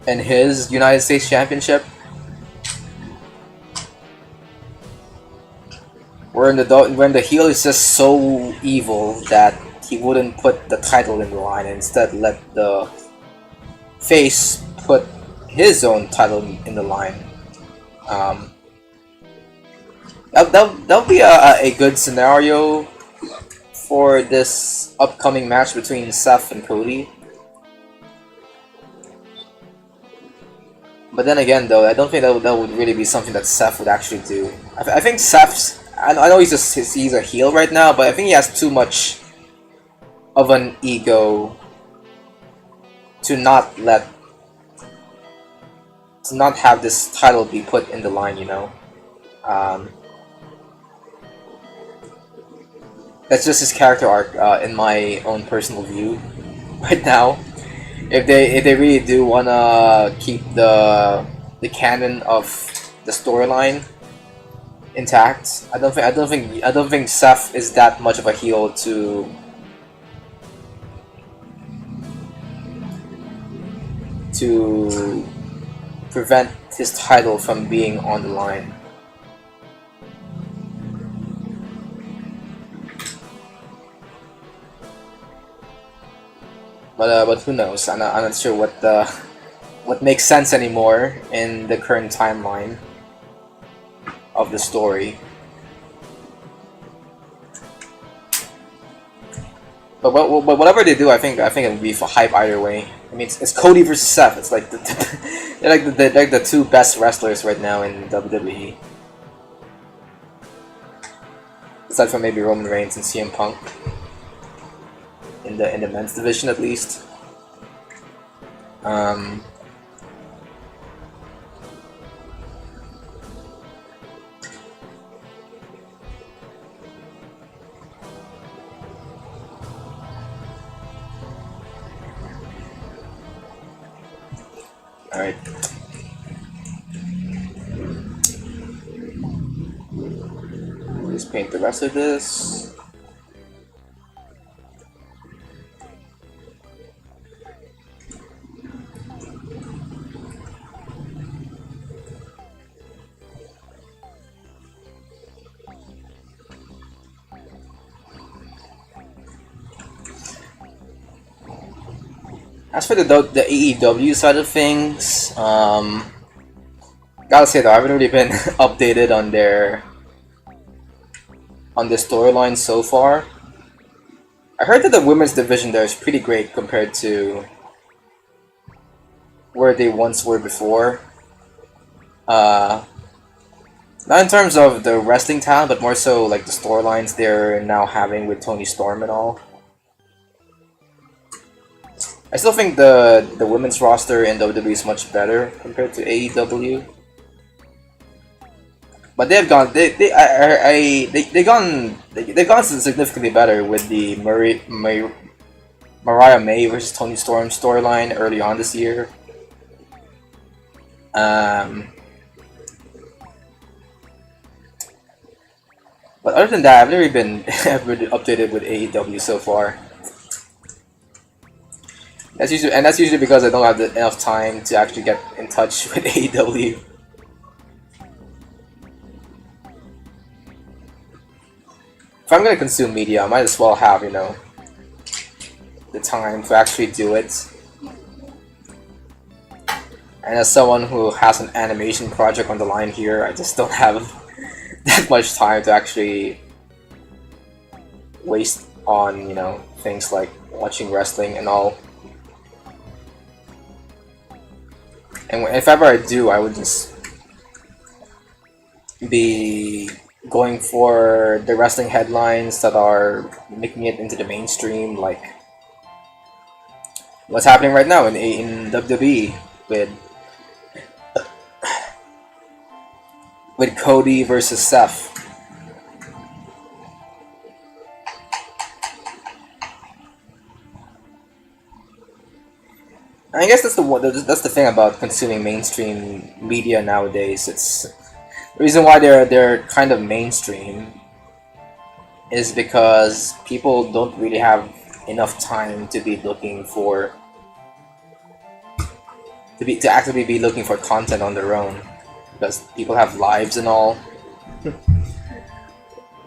his United States Championship, when the heel is just so evil that he wouldn't put the title in the line and instead let the face put his own title in the line. That'll be a good scenario for this upcoming match between Seth and Cody. But then again, though, I don't think that would really be something that Seth would actually do. I think Seth's... I know he's a heel right now, but I think he has too much of an ego to not have this title be put in the line, you know. That's just his character arc, in my own personal view, right now. If they really do wanna keep the canon of the storyline intact, I don't think Seth is that much of a heel to prevent his title from being on the line. But who knows? I'm not sure what makes sense anymore in the current timeline of the story. But whatever they do, I think it would be for hype either way. I mean, it's Cody versus Seth. It's like they're like the two best wrestlers right now in WWE, aside from maybe Roman Reigns and CM Punk in the men's division at least. Alright. Let's paint the rest of this. As for the AEW side of things, gotta say though, I haven't really been updated on the storyline so far. I heard that the women's division there is pretty great compared to where they once were before. Not in terms of the wrestling talent, but more so like the storylines they're now having with Toni Storm and all. I still think the women's roster in WWE is much better compared to AEW, but they've gone significantly better with the Mariah May versus Toni Storm storyline early on this year. But other than that, I've never been updated with AEW so far. That's usually because I don't have enough time to actually get in touch with AEW. If I'm gonna consume media, I might as well have, you know, the time to actually do it. And as someone who has an animation project on the line here, I just don't have that much time to actually waste on, you know, things like watching wrestling and all. And if ever I do, I would just be going for the wrestling headlines that are making it into the mainstream, like what's happening right now in WWE with Cody versus Seth. I guess that's the thing about consuming mainstream media nowadays. It's the reason why they're kind of mainstream is because people don't really have enough time to be looking for to actively be looking for content on their own, because people have lives and all.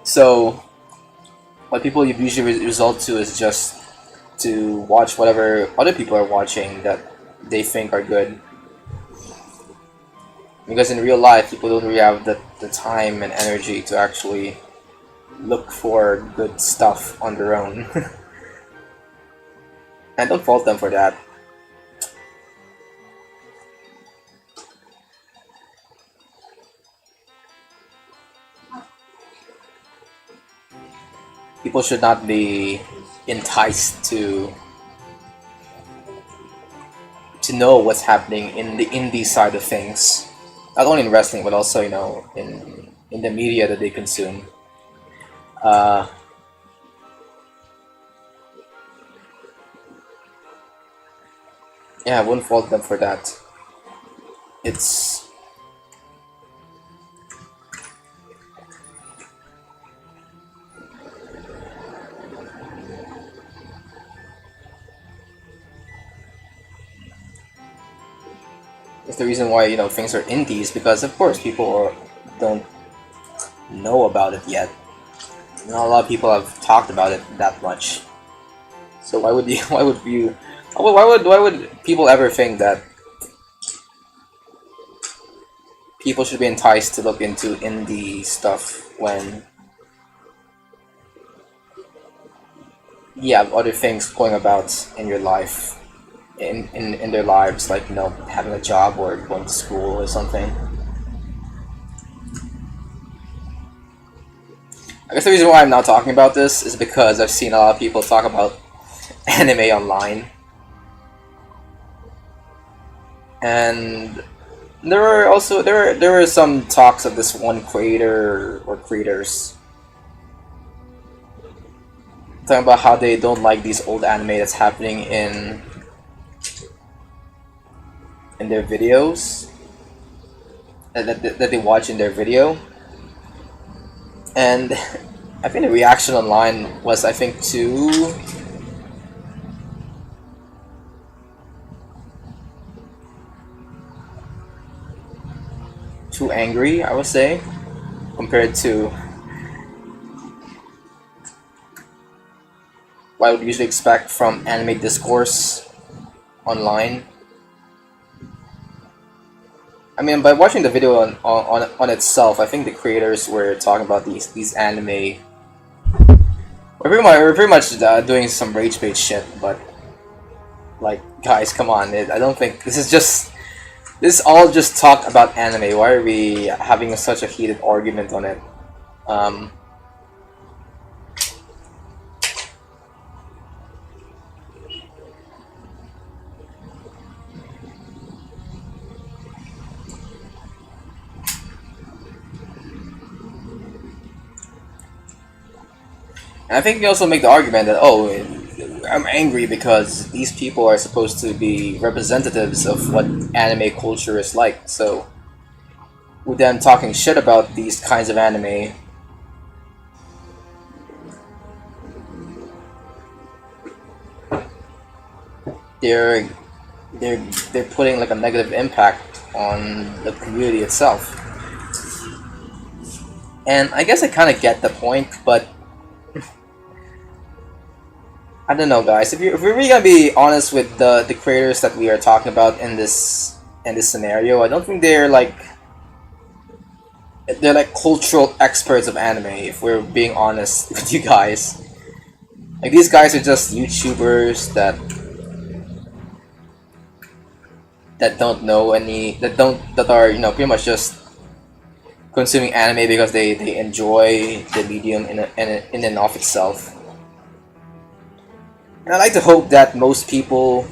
So what people usually result to is just to watch whatever other people are watching that they think are good. Because in real life, people don't really have the time and energy to actually look for good stuff on their own. And don't fault them for that. People should not be enticed to know what's happening in the indie side of things, not only in wrestling but also, you know, in the media that they consume. Yeah, I wouldn't fault them for that. It's the reason why, you know, things are indies, because of course don't know about it yet. Not a lot of people have talked about it that much. So why would people ever think that people should be enticed to look into indie stuff when you have other things going about in your life, in their lives, like, you know, having a job or going to school or something. I guess the reason why I'm not talking about this is because I've seen a lot of people talk about anime online, and there were some talks of this one creator or creators talking about how they don't like these old anime that's happening in their videos that they watch in their video. And I think the reaction online was, I think, too angry, I would say, compared to what I would usually expect from anime discourse online. I mean, by watching the video on itself, I think the creators were talking about these anime. We're pretty much doing some rage bait shit, but like, guys, come on! I don't think this is all just talk about anime. Why are we having such a heated argument on it? And I think you also make the argument that, oh, I'm angry because these people are supposed to be representatives of what anime culture is like. So, with them talking shit about these kinds of anime, they're putting like a negative impact on the community itself. And I guess I kind of get the point, but I don't know, guys. If we're really gonna be honest with the creators that we are talking about in this scenario, I don't think they're like cultural experts of anime. If we're being honest with you guys, like these guys are just YouTubers that don't know any that are pretty much just consuming anime because they enjoy the medium in and of itself. And I like to hope that most people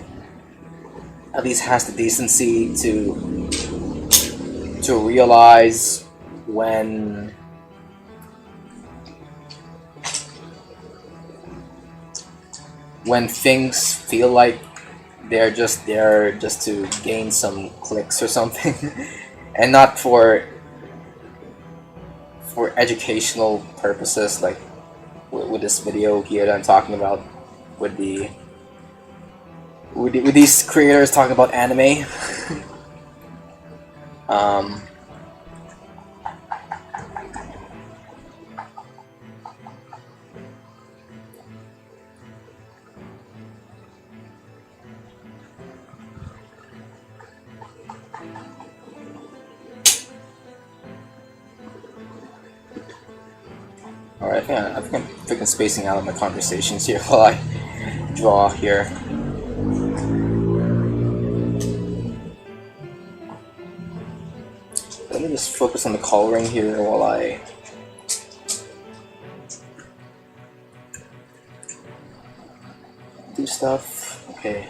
at least has the decency to realize when things feel like they're just there just to gain some clicks or something, and not for educational purposes, like with this video here that I'm talking about, with with these creators talking about anime. um, Alright, I think I'm freaking spacing out of my conversations here while I draw here. Let me just focus on the coloring here while I do stuff. Okay.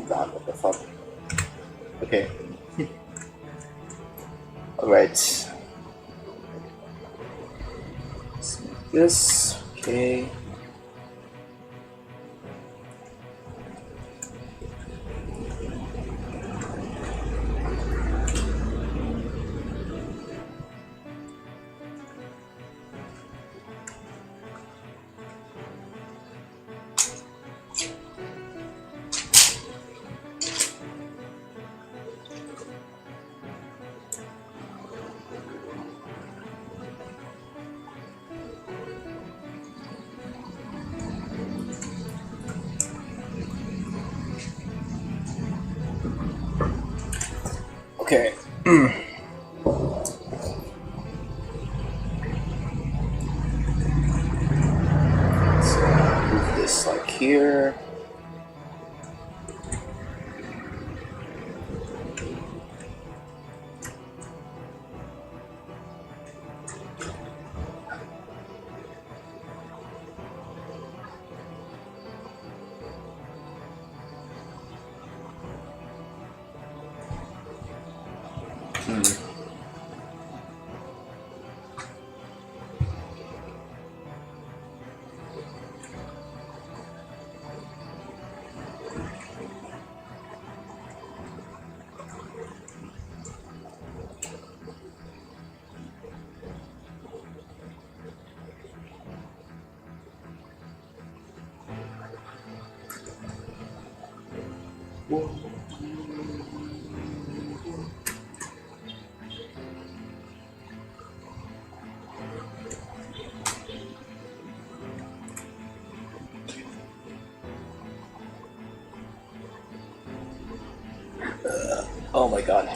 God, what the fuck? Okay. Alright. This, okay. Okay. So move this like here. Oh my god.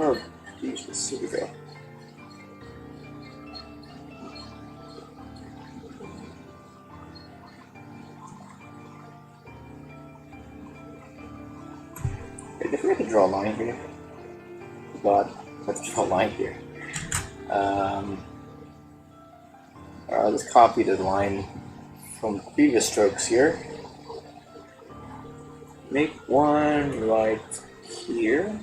Oh, Jesus, here we go. Wait, if we have to draw a line here. God, let's draw a line here. Alright, let's copy the line from previous strokes here. Make one right here.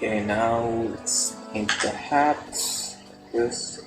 Okay, now let's paint the hat. This.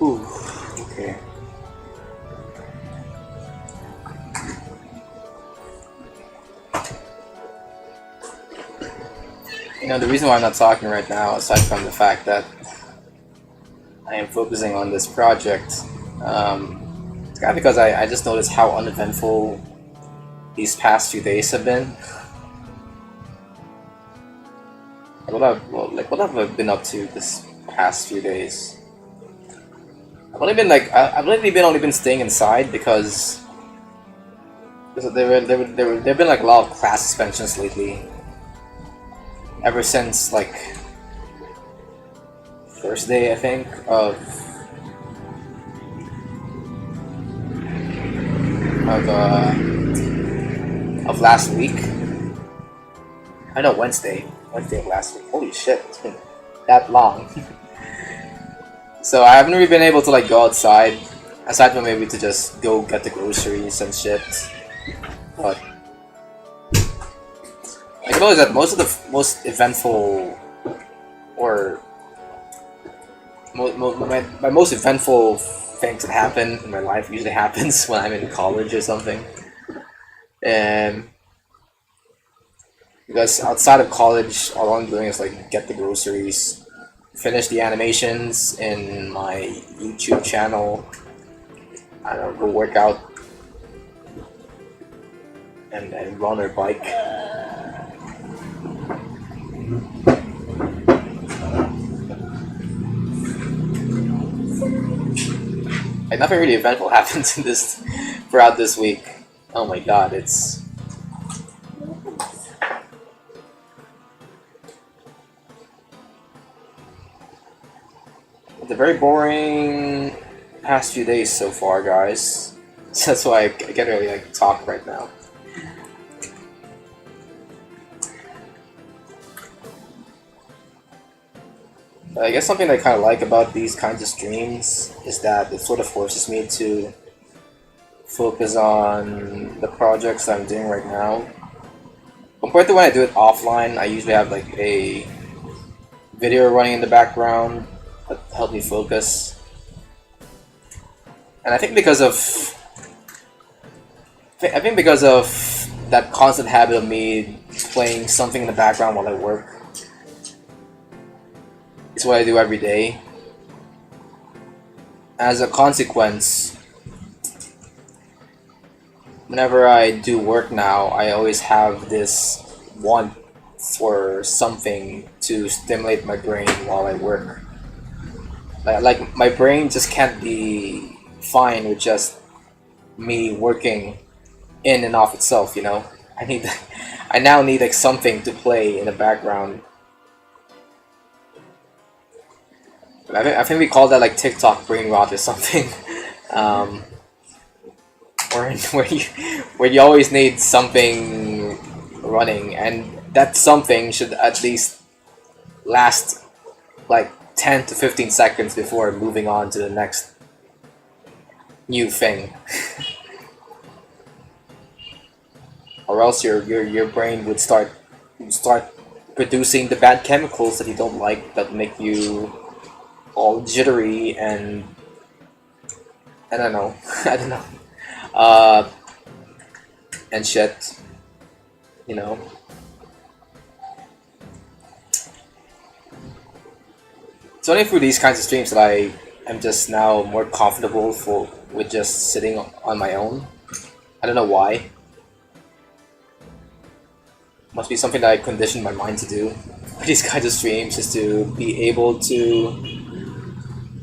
Ooh, okay. You know, the reason why I'm not talking right now, aside from the fact that I am focusing on this project, it's kind of because I just noticed how uneventful these past few days have been. What have I been up to this past few days? I've only been staying inside because there've been like a lot of class suspensions lately. Ever since like Thursday, I think, of last week. I know Wednesday of last week. Holy shit, it's been that long. So I haven't really been able to like go outside, aside from maybe to just go get the groceries and shit. But I suppose that most of the most eventful, or my most eventful things that happen in my life usually happens when I'm in college or something. And because outside of college, all I'm doing is like get the groceries, finish the animations in my YouTube channel, I don't know, go work out, and run or bike. Like nothing really eventful happens in this throughout this week. Oh my god, it's a very boring past few days so far, guys. So that's why I can't really like talk right now. I guess something I kind of like about these kinds of streams is that it sort of forces me to focus on the projects I'm doing right now. Compared to when I do it offline, I usually have like a video running in the background that helps me focus. And I think because of that constant habit of me playing something in the background while I work, it's what I do every day. As a consequence, whenever I do work now, I always have this want for something to stimulate my brain while I work. Like my brain just can't be fine with just me working in and of itself, you know? I now need like something to play in the background. I think we call that like TikTok brain rot or something. Or where you always need something running, and that something should at least last like 10 to 15 seconds before moving on to the next new thing, or else your brain would start producing the bad chemicals that you don't like, that make you all jittery and I don't know, I don't know, uh, and shit, you know. It's only through these kinds of streams that I am just now more comfortable with just sitting on my own. I don't know why. Must be something that I conditioned my mind to do for these kinds of streams, is to be able to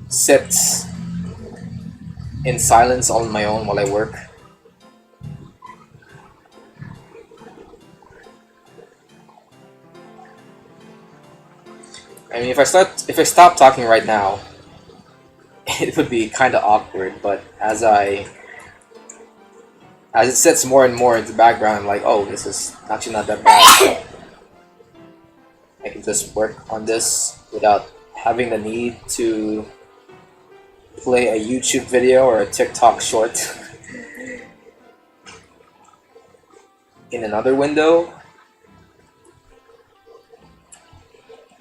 sit in silence on my own while I work. I mean, if I stop talking right now, it would be kind of awkward. But as it sets more and more into the background, I'm like, oh, this is actually not that bad. I can just work on this without having the need to play a YouTube video or a TikTok short in another window.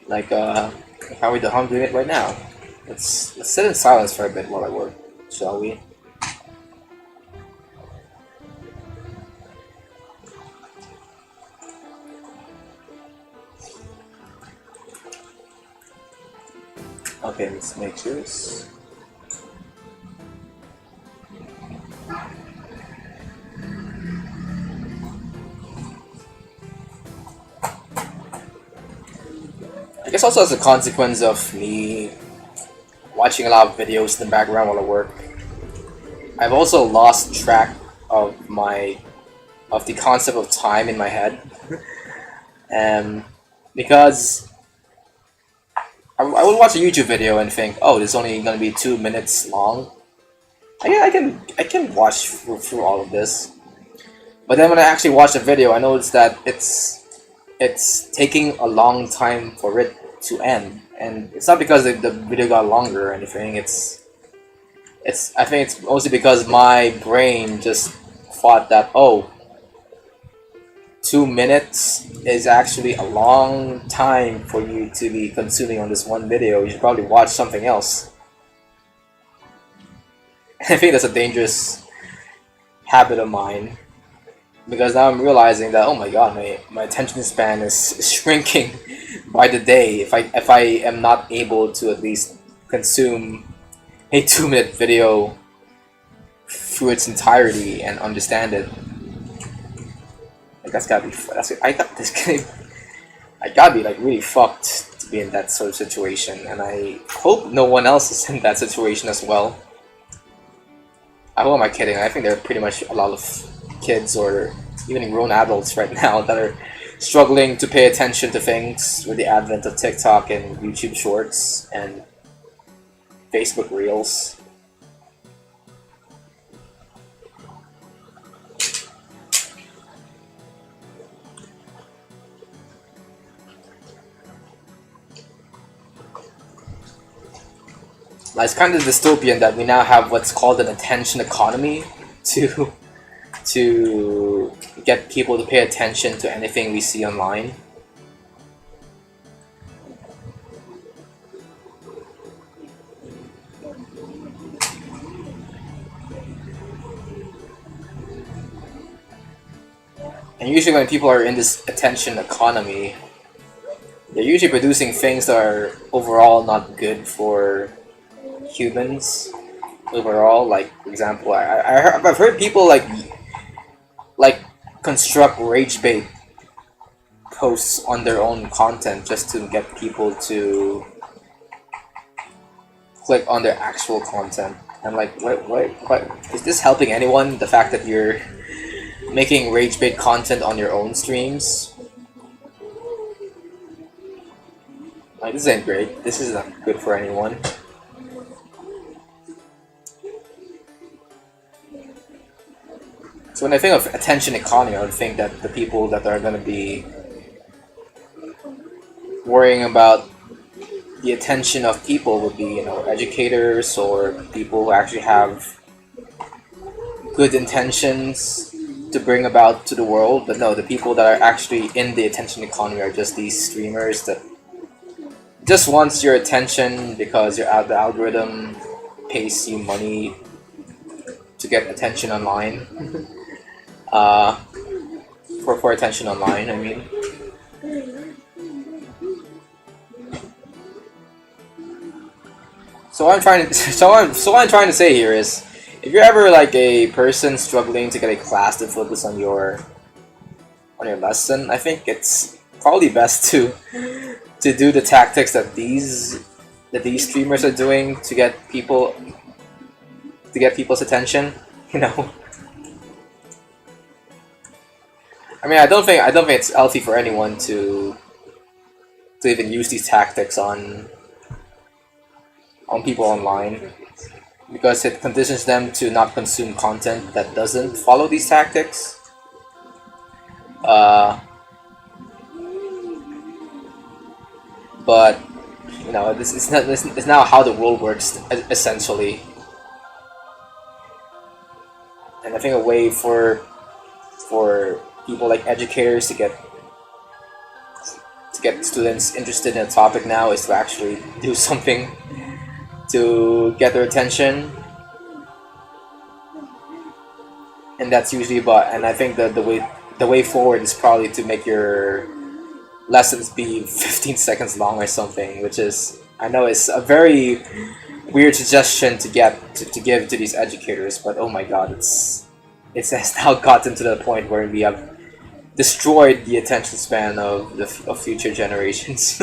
Like how I'm doing it right now. Let's sit in silence for a bit while I work, shall we? Okay, let's make this. I guess also as a consequence of me watching a lot of videos in the background while I work, I've also lost track of the concept of time in my head, and because I would watch a YouTube video and think, oh, this is only gonna be 2 minutes long. I can watch through all of this, but then when I actually watch the video, I notice that it's taking a long time for it to end, and it's not because the video got longer or anything. I think it's mostly because my brain just thought that, oh, 2 minutes is actually a long time for you to be consuming on this one video. You should probably watch something else. I think that's a dangerous habit of mine, because now I'm realizing that, oh my god, my attention span is shrinking by the day if I am not able to at least consume a 2-minute video through its entirety and understand it. Like, that's gotta be I gotta be like really fucked to be in that sort of situation, and I hope no one else is in that situation as well. Who am I kidding? I think there are pretty much a lot of kids or even grown adults right now that are struggling to pay attention to things with the advent of TikTok and YouTube Shorts and Facebook Reels. It's kind of dystopian that we now have what's called an attention economy to get people to pay attention to anything we see online. And usually when people are in this attention economy, they're usually producing things that are overall not good for humans overall. Like, for example, I've heard people like construct rage bait posts on their own content just to get people to click on their actual content. I'm like, what is this helping anyone? The fact that you're making rage bait content on your own streams? Like, this ain't great. This is not good for anyone. So when I think of attention economy, I would think that the people that are going to be worrying about the attention of people would be, educators or people who actually have good intentions to bring about to the world, but no, the people that are actually in the attention economy are just these streamers that just wants your attention because the algorithm pays you money to get attention online. uh, for attention online, I mean. So what I'm trying to what I'm trying to say here is, if you're ever like a person struggling to get a class to focus on your lesson, I think it's probably best to do the tactics that these streamers are doing to get people's attention. You know, I mean, I don't think it's healthy for anyone to even use these tactics on people online, because it conditions them to not consume content that doesn't follow these tactics. But you know, this is now how the world works essentially, and I think a way for people like educators to get students interested in a topic now is to actually do something to get their attention, and that's usually and I think that the way forward is probably to make your lessons be 15 seconds long or something, which is, I know, it's a very weird suggestion to give to these educators, but oh my god, it has now gotten to the point where we have destroyed the attention span of future generations.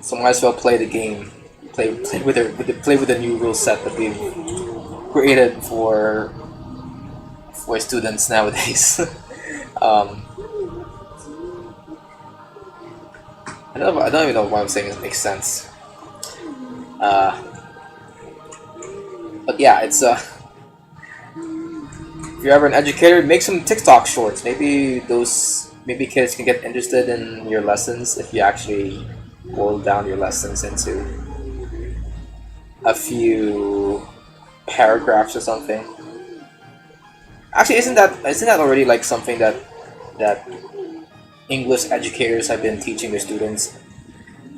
So might as well play the game, play with the new rule set that we've created for students nowadays. I don't even know what I'm saying makes sense. But yeah, it's if you're ever an educator, make some TikTok shorts. Maybe kids can get interested in your lessons if you actually boil down your lessons into a few paragraphs or something. Actually, isn't that already like something that English educators have been teaching their students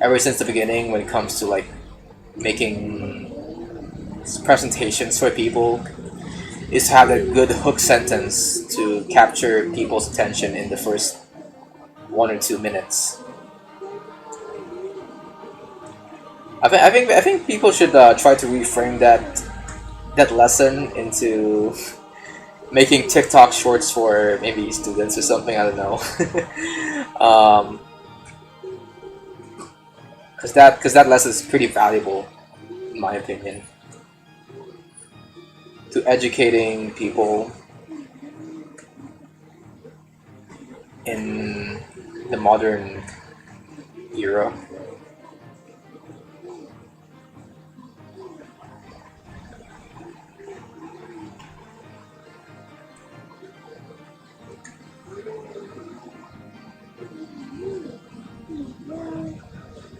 ever since the beginning when it comes to like making presentations for people, is to have a good hook sentence to capture people's attention in the first 1 or 2 minutes. I think people should try to reframe that lesson into making TikTok shorts for maybe students or something. I don't know. Because that lesson is pretty valuable, in my opinion, to educating people in the modern era.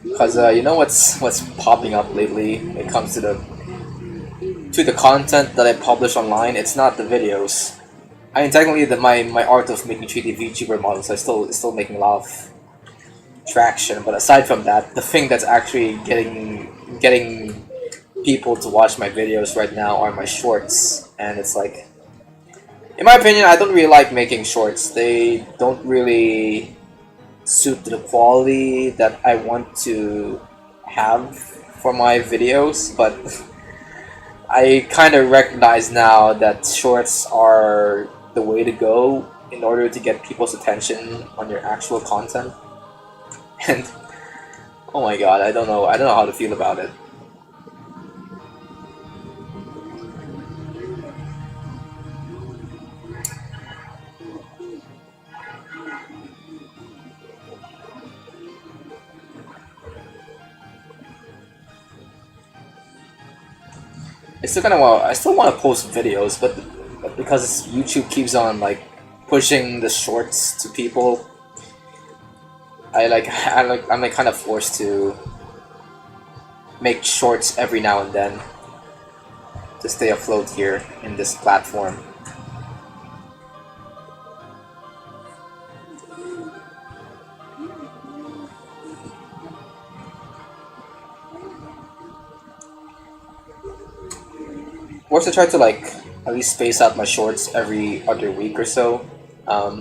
Because you know what's popping up lately when it comes to the content that I publish online? It's not the videos. I mean, technically, my art of making 3D VTuber models is still making a lot of traction. But aside from that, the thing that's actually getting people to watch my videos right now are my shorts, and it's like, in my opinion, I don't really like making shorts. They don't really suit the quality that I want to have for my videos, but I kind of recognize now that shorts are the way to go in order to get people's attention on your actual content. And oh my god, I don't know how to feel about it. I still want to post videos, but because YouTube keeps on like pushing the shorts to people, I'm like kind of forced to make shorts every now and then. to stay afloat here in this platform. I also try to like at least space out my shorts every other week or so, because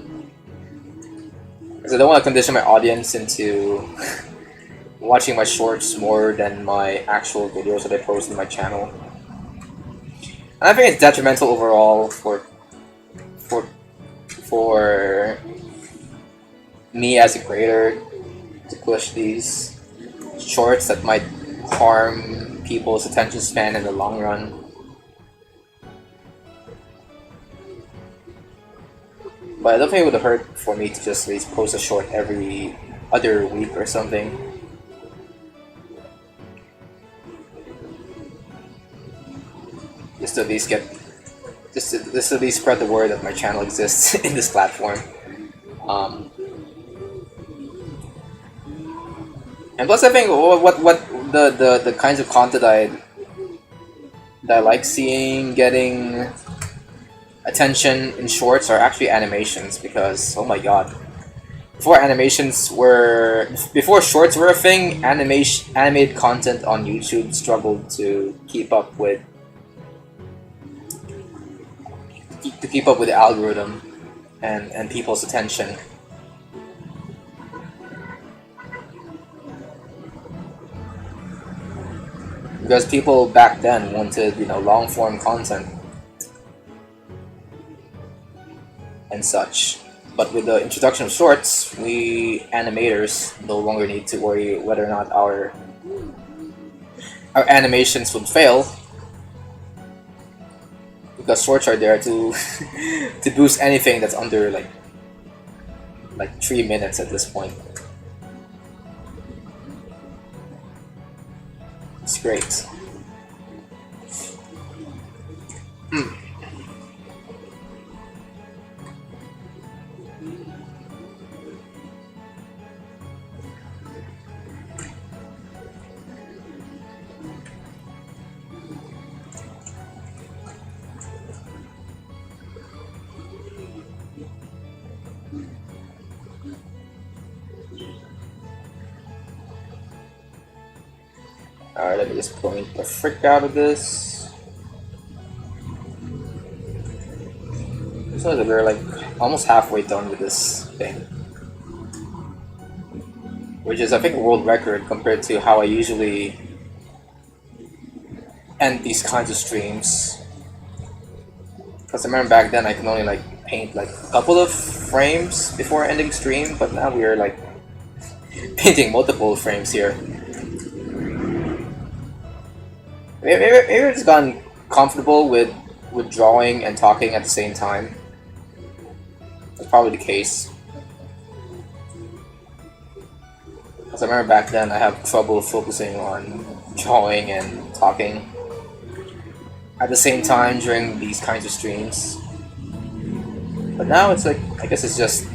I don't want to condition my audience into watching my shorts more than my actual videos that I post on my channel. And I think it's detrimental overall for me as a creator to push these shorts that might harm people's attention span in the long run. But I don't think it would hurt for me to just at least post a short every other week or something. Just to at least get, just to at least spread the word that my channel exists in this platform. And plus, I think what the kinds of content that I like seeing getting attention in shorts are actually animations, because oh my god, before shorts were a thing, animated content on YouTube struggled to keep up with the algorithm and people's attention. Because people back then wanted, long form content and such. But with the introduction of shorts, we animators no longer need to worry whether or not our animations would fail, because shorts are there to to boost anything that's under like 3 minutes at this point. It's great. Alright, let me just point the frick out of this. So that we're like almost halfway done with this thing, which is I think a world record compared to how I usually end these kinds of streams. Because I remember back then I can only like paint like a couple of frames before ending stream, but now we are like painting multiple frames here. Maybe I've just gotten comfortable with drawing and talking at the same time. That's probably the case. Because I remember back then I have trouble focusing on drawing and talking at the same time during these kinds of streams. But now it's like, I guess it's just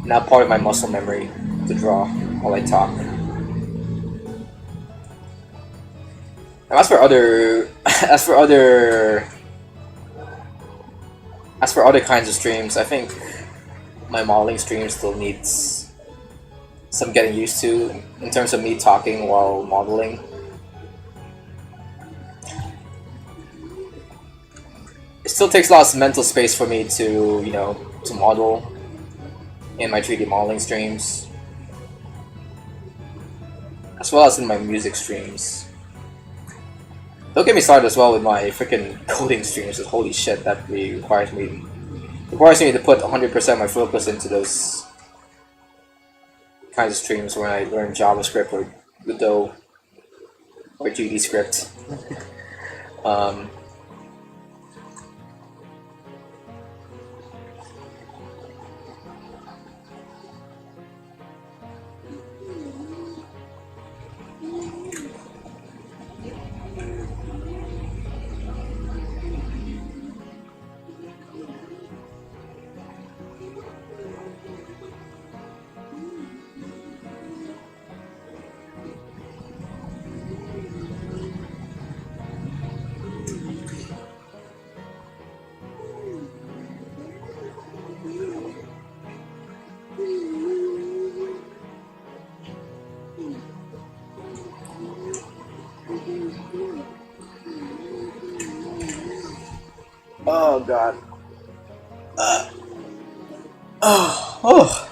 now part of my muscle memory to draw while I talk. And as for other kinds of streams, I think my modeling stream still needs some getting used to in terms of me talking while modeling. It still takes a lot of mental space for me to, to model in my 3D modeling streams, as well as in my music streams. Don't get me started as well with my freaking coding streams. Holy shit, that really requires me to put 100% of my focus into those kinds of streams when I learn JavaScript or Godot or GDScript. Oh god. Oh.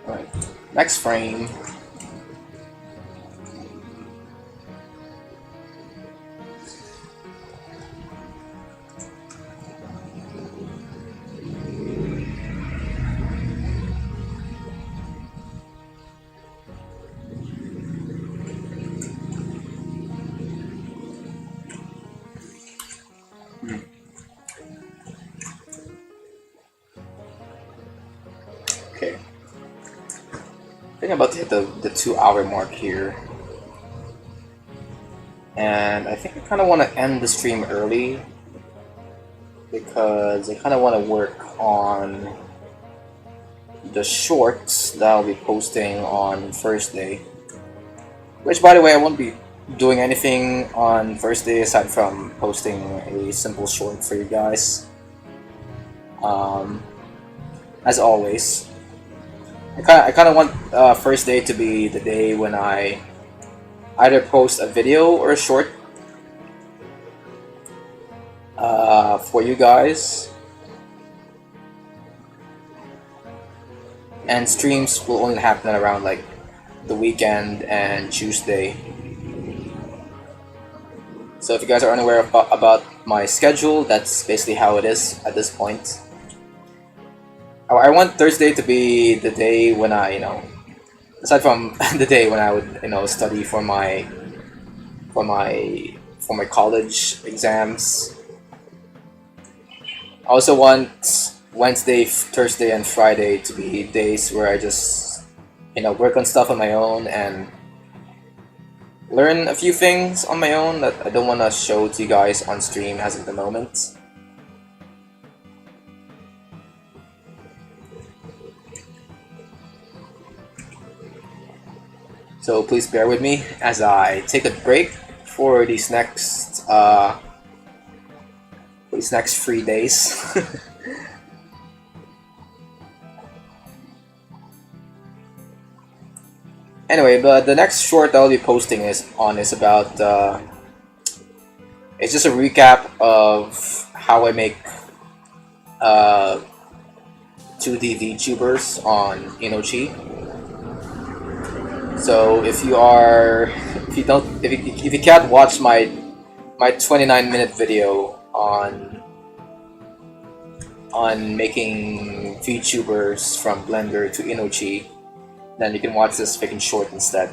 Alright, next frame. Okay. I think I'm about to hit the 2 hour mark here. And I think I kind of want to end the stream early because I kind of want to work on the shorts that I'll be posting on Thursday. Which, by the way, I won't be doing anything on Thursday aside from posting a simple short for you guys. As always. I kind of want Thursday to be the day when I either post a video or a short for you guys, and streams will only happen around like the weekend and Tuesday. So if you guys are unaware about my schedule, that's basically how it is at this point. I want Thursday to be the day when I, aside from the day when I would, study for my college exams. I also want Wednesday, Thursday, and Friday to be days where I just, work on stuff on my own and learn a few things on my own that I don't want to show to you guys on stream as of the moment. So please bear with me as I take a break for these next 3 days. Anyway, but the next short I'll be posting is about it's just a recap of how I make 2D VTubers on Inochi. So if you can't watch my 29-minute video on making VTubers from Blender to Inochi, then you can watch this freaking short instead.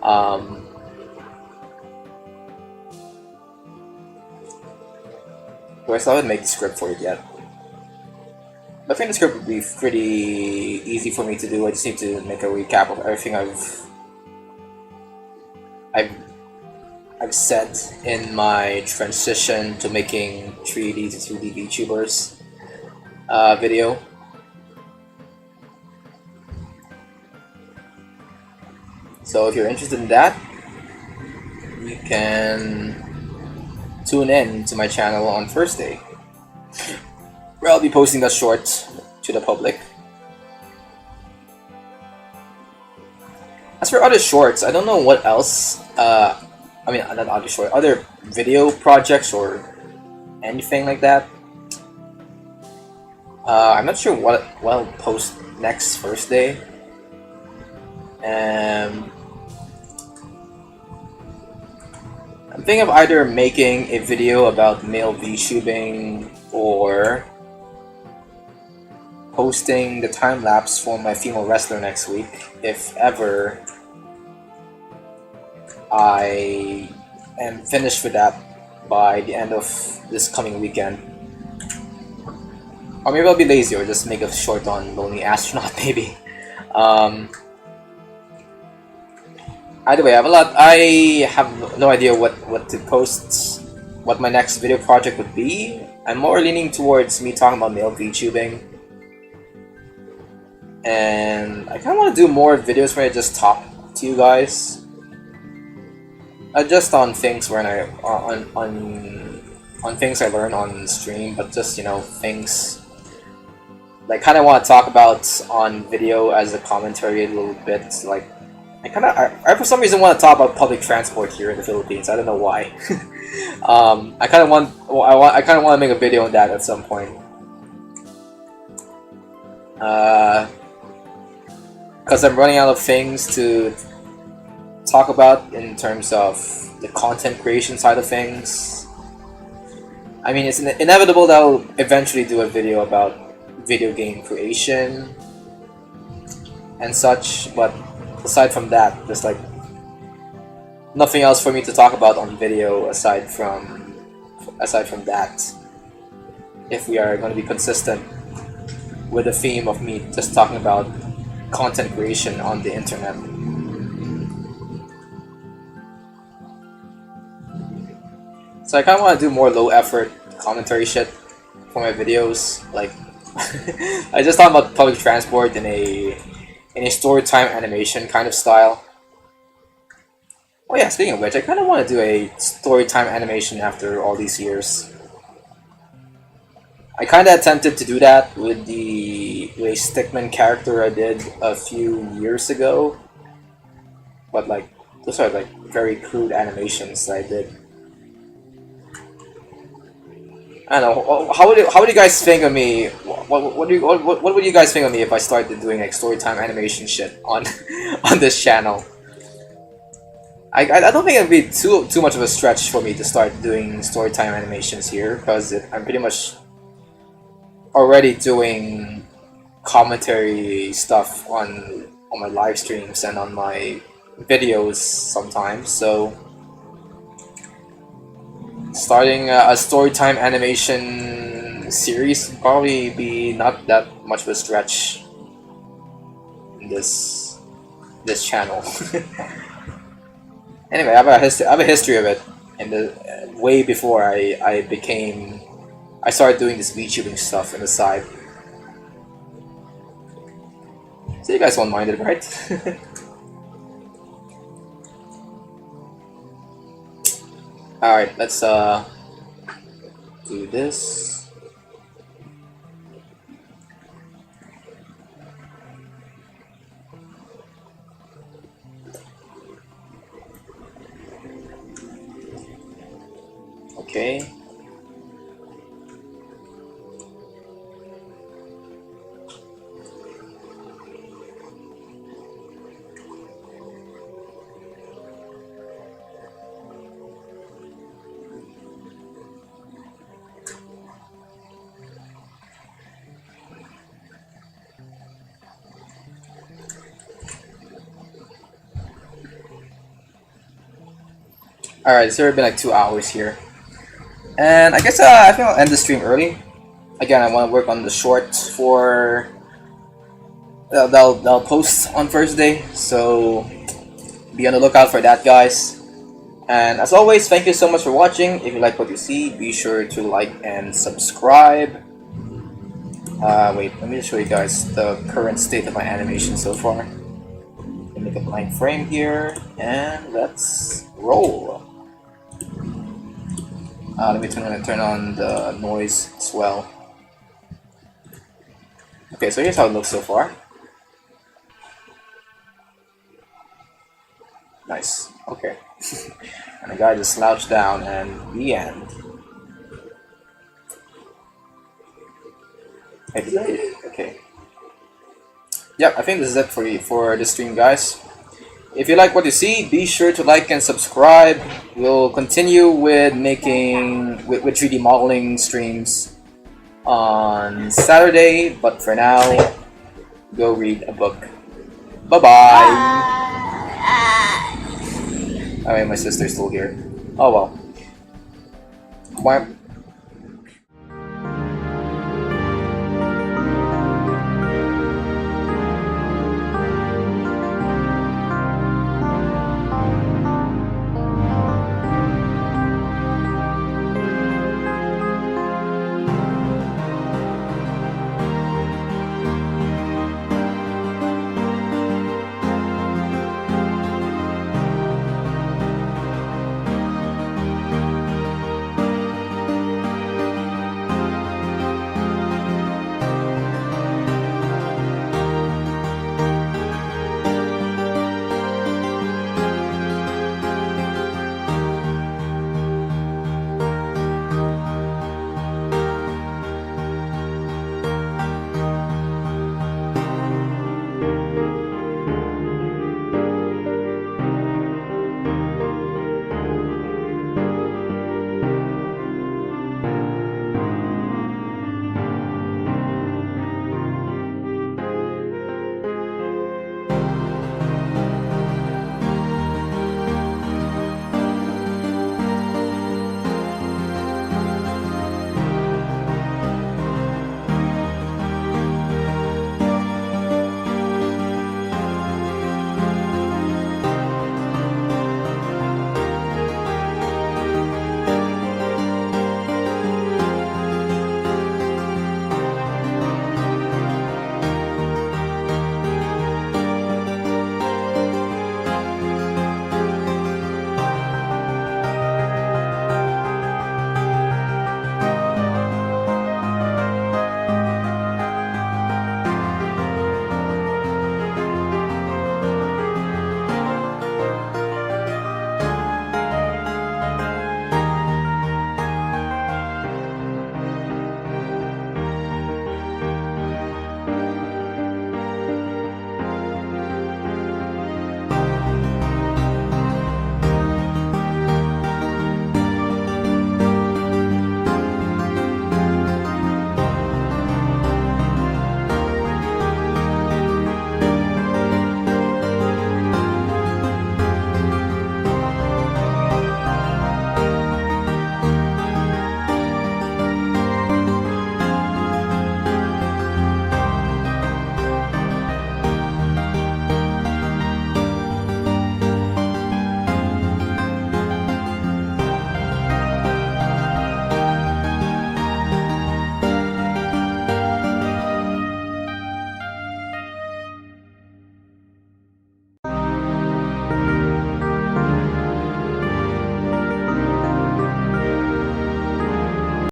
Of course, I haven't made the script for it yet. I think the script would be pretty easy for me to do. I just need to make a recap of everything I've said in my transition to making 3D to 2D VTubers video. So if you're interested in that, you can tune in to my channel on Thursday. where I'll be posting the short to the public. As for other shorts, I don't know what else. I mean, not other short, other video projects or anything like that. I'm not sure what I'll post next Thursday. I'm thinking of either making a video about male VTubing or posting the time lapse for my female wrestler next week, if ever I am finished with that by the end of this coming weekend. Or maybe I'll be lazy or just make a short on Lonely Astronaut, maybe. Either way, I have no idea what to post, what my next video project would be. I'm more leaning towards me talking about male VTubing. And I kind of want to do more videos where I just talk to you guys. Just on things when on things I learn on stream, but just, you know, things like kind of want to talk about on video as a commentary a little bit. Like I for some reason want to talk about public transport here in the Philippines. I don't know why. I kind of want to make a video on that at some point. Because I'm running out of things to talk about in terms of the content creation side of things. I mean, it's inevitable that I'll eventually do a video about video game creation and such, but aside from that, there's like nothing else for me to talk about on video aside from that. If we are going to be consistent with the theme of me just talking about content creation on the internet. So I kind of want to do more low effort commentary shit for my videos. Like I just talked about public transport in a story time animation kind of style. Oh yeah, speaking of which, I kind of want to do a story time animation after all these years. I kind of attempted to do that with a Stickman character I did a few years ago, but like those are like very crude animations that I did. I don't know. How would you guys think of me? What would you guys think of me if I started doing like storytime animation shit on on this channel? I don't think it'd be too much of a stretch for me to start doing storytime animations here, because I'm pretty much already doing commentary stuff on my live streams and on my videos sometimes. So starting a storytime animation series would probably be not that much of a stretch in this channel. Anyway, I have a history of it, and way before I started doing this VTubing stuff on the side. So you guys won't mind it, right? Alright, let's do this. Okay. Alright, it's already been like 2 hours here. And I guess I think I'll end the stream early. Again, I want to work on the short for... They'll post on Thursday, so be on the lookout for that, guys. And as always, thank you so much for watching. If you like what you see, be sure to like and subscribe. Wait, let me just show you guys the current state of my animation so far. Make a blank frame here, and let's roll. Let me turn on the noise as well. Okay, so here's how it looks so far. Nice. Okay. And the guy just slouched down, and the end. Okay. Yep, I think this is it for the stream, guys. If you like what you see, be sure to like and subscribe. We'll continue with making with 3D modeling streams on Saturday, but for now, go read a book. Bye-bye. I mean, my sister's still here. Oh well. Bye.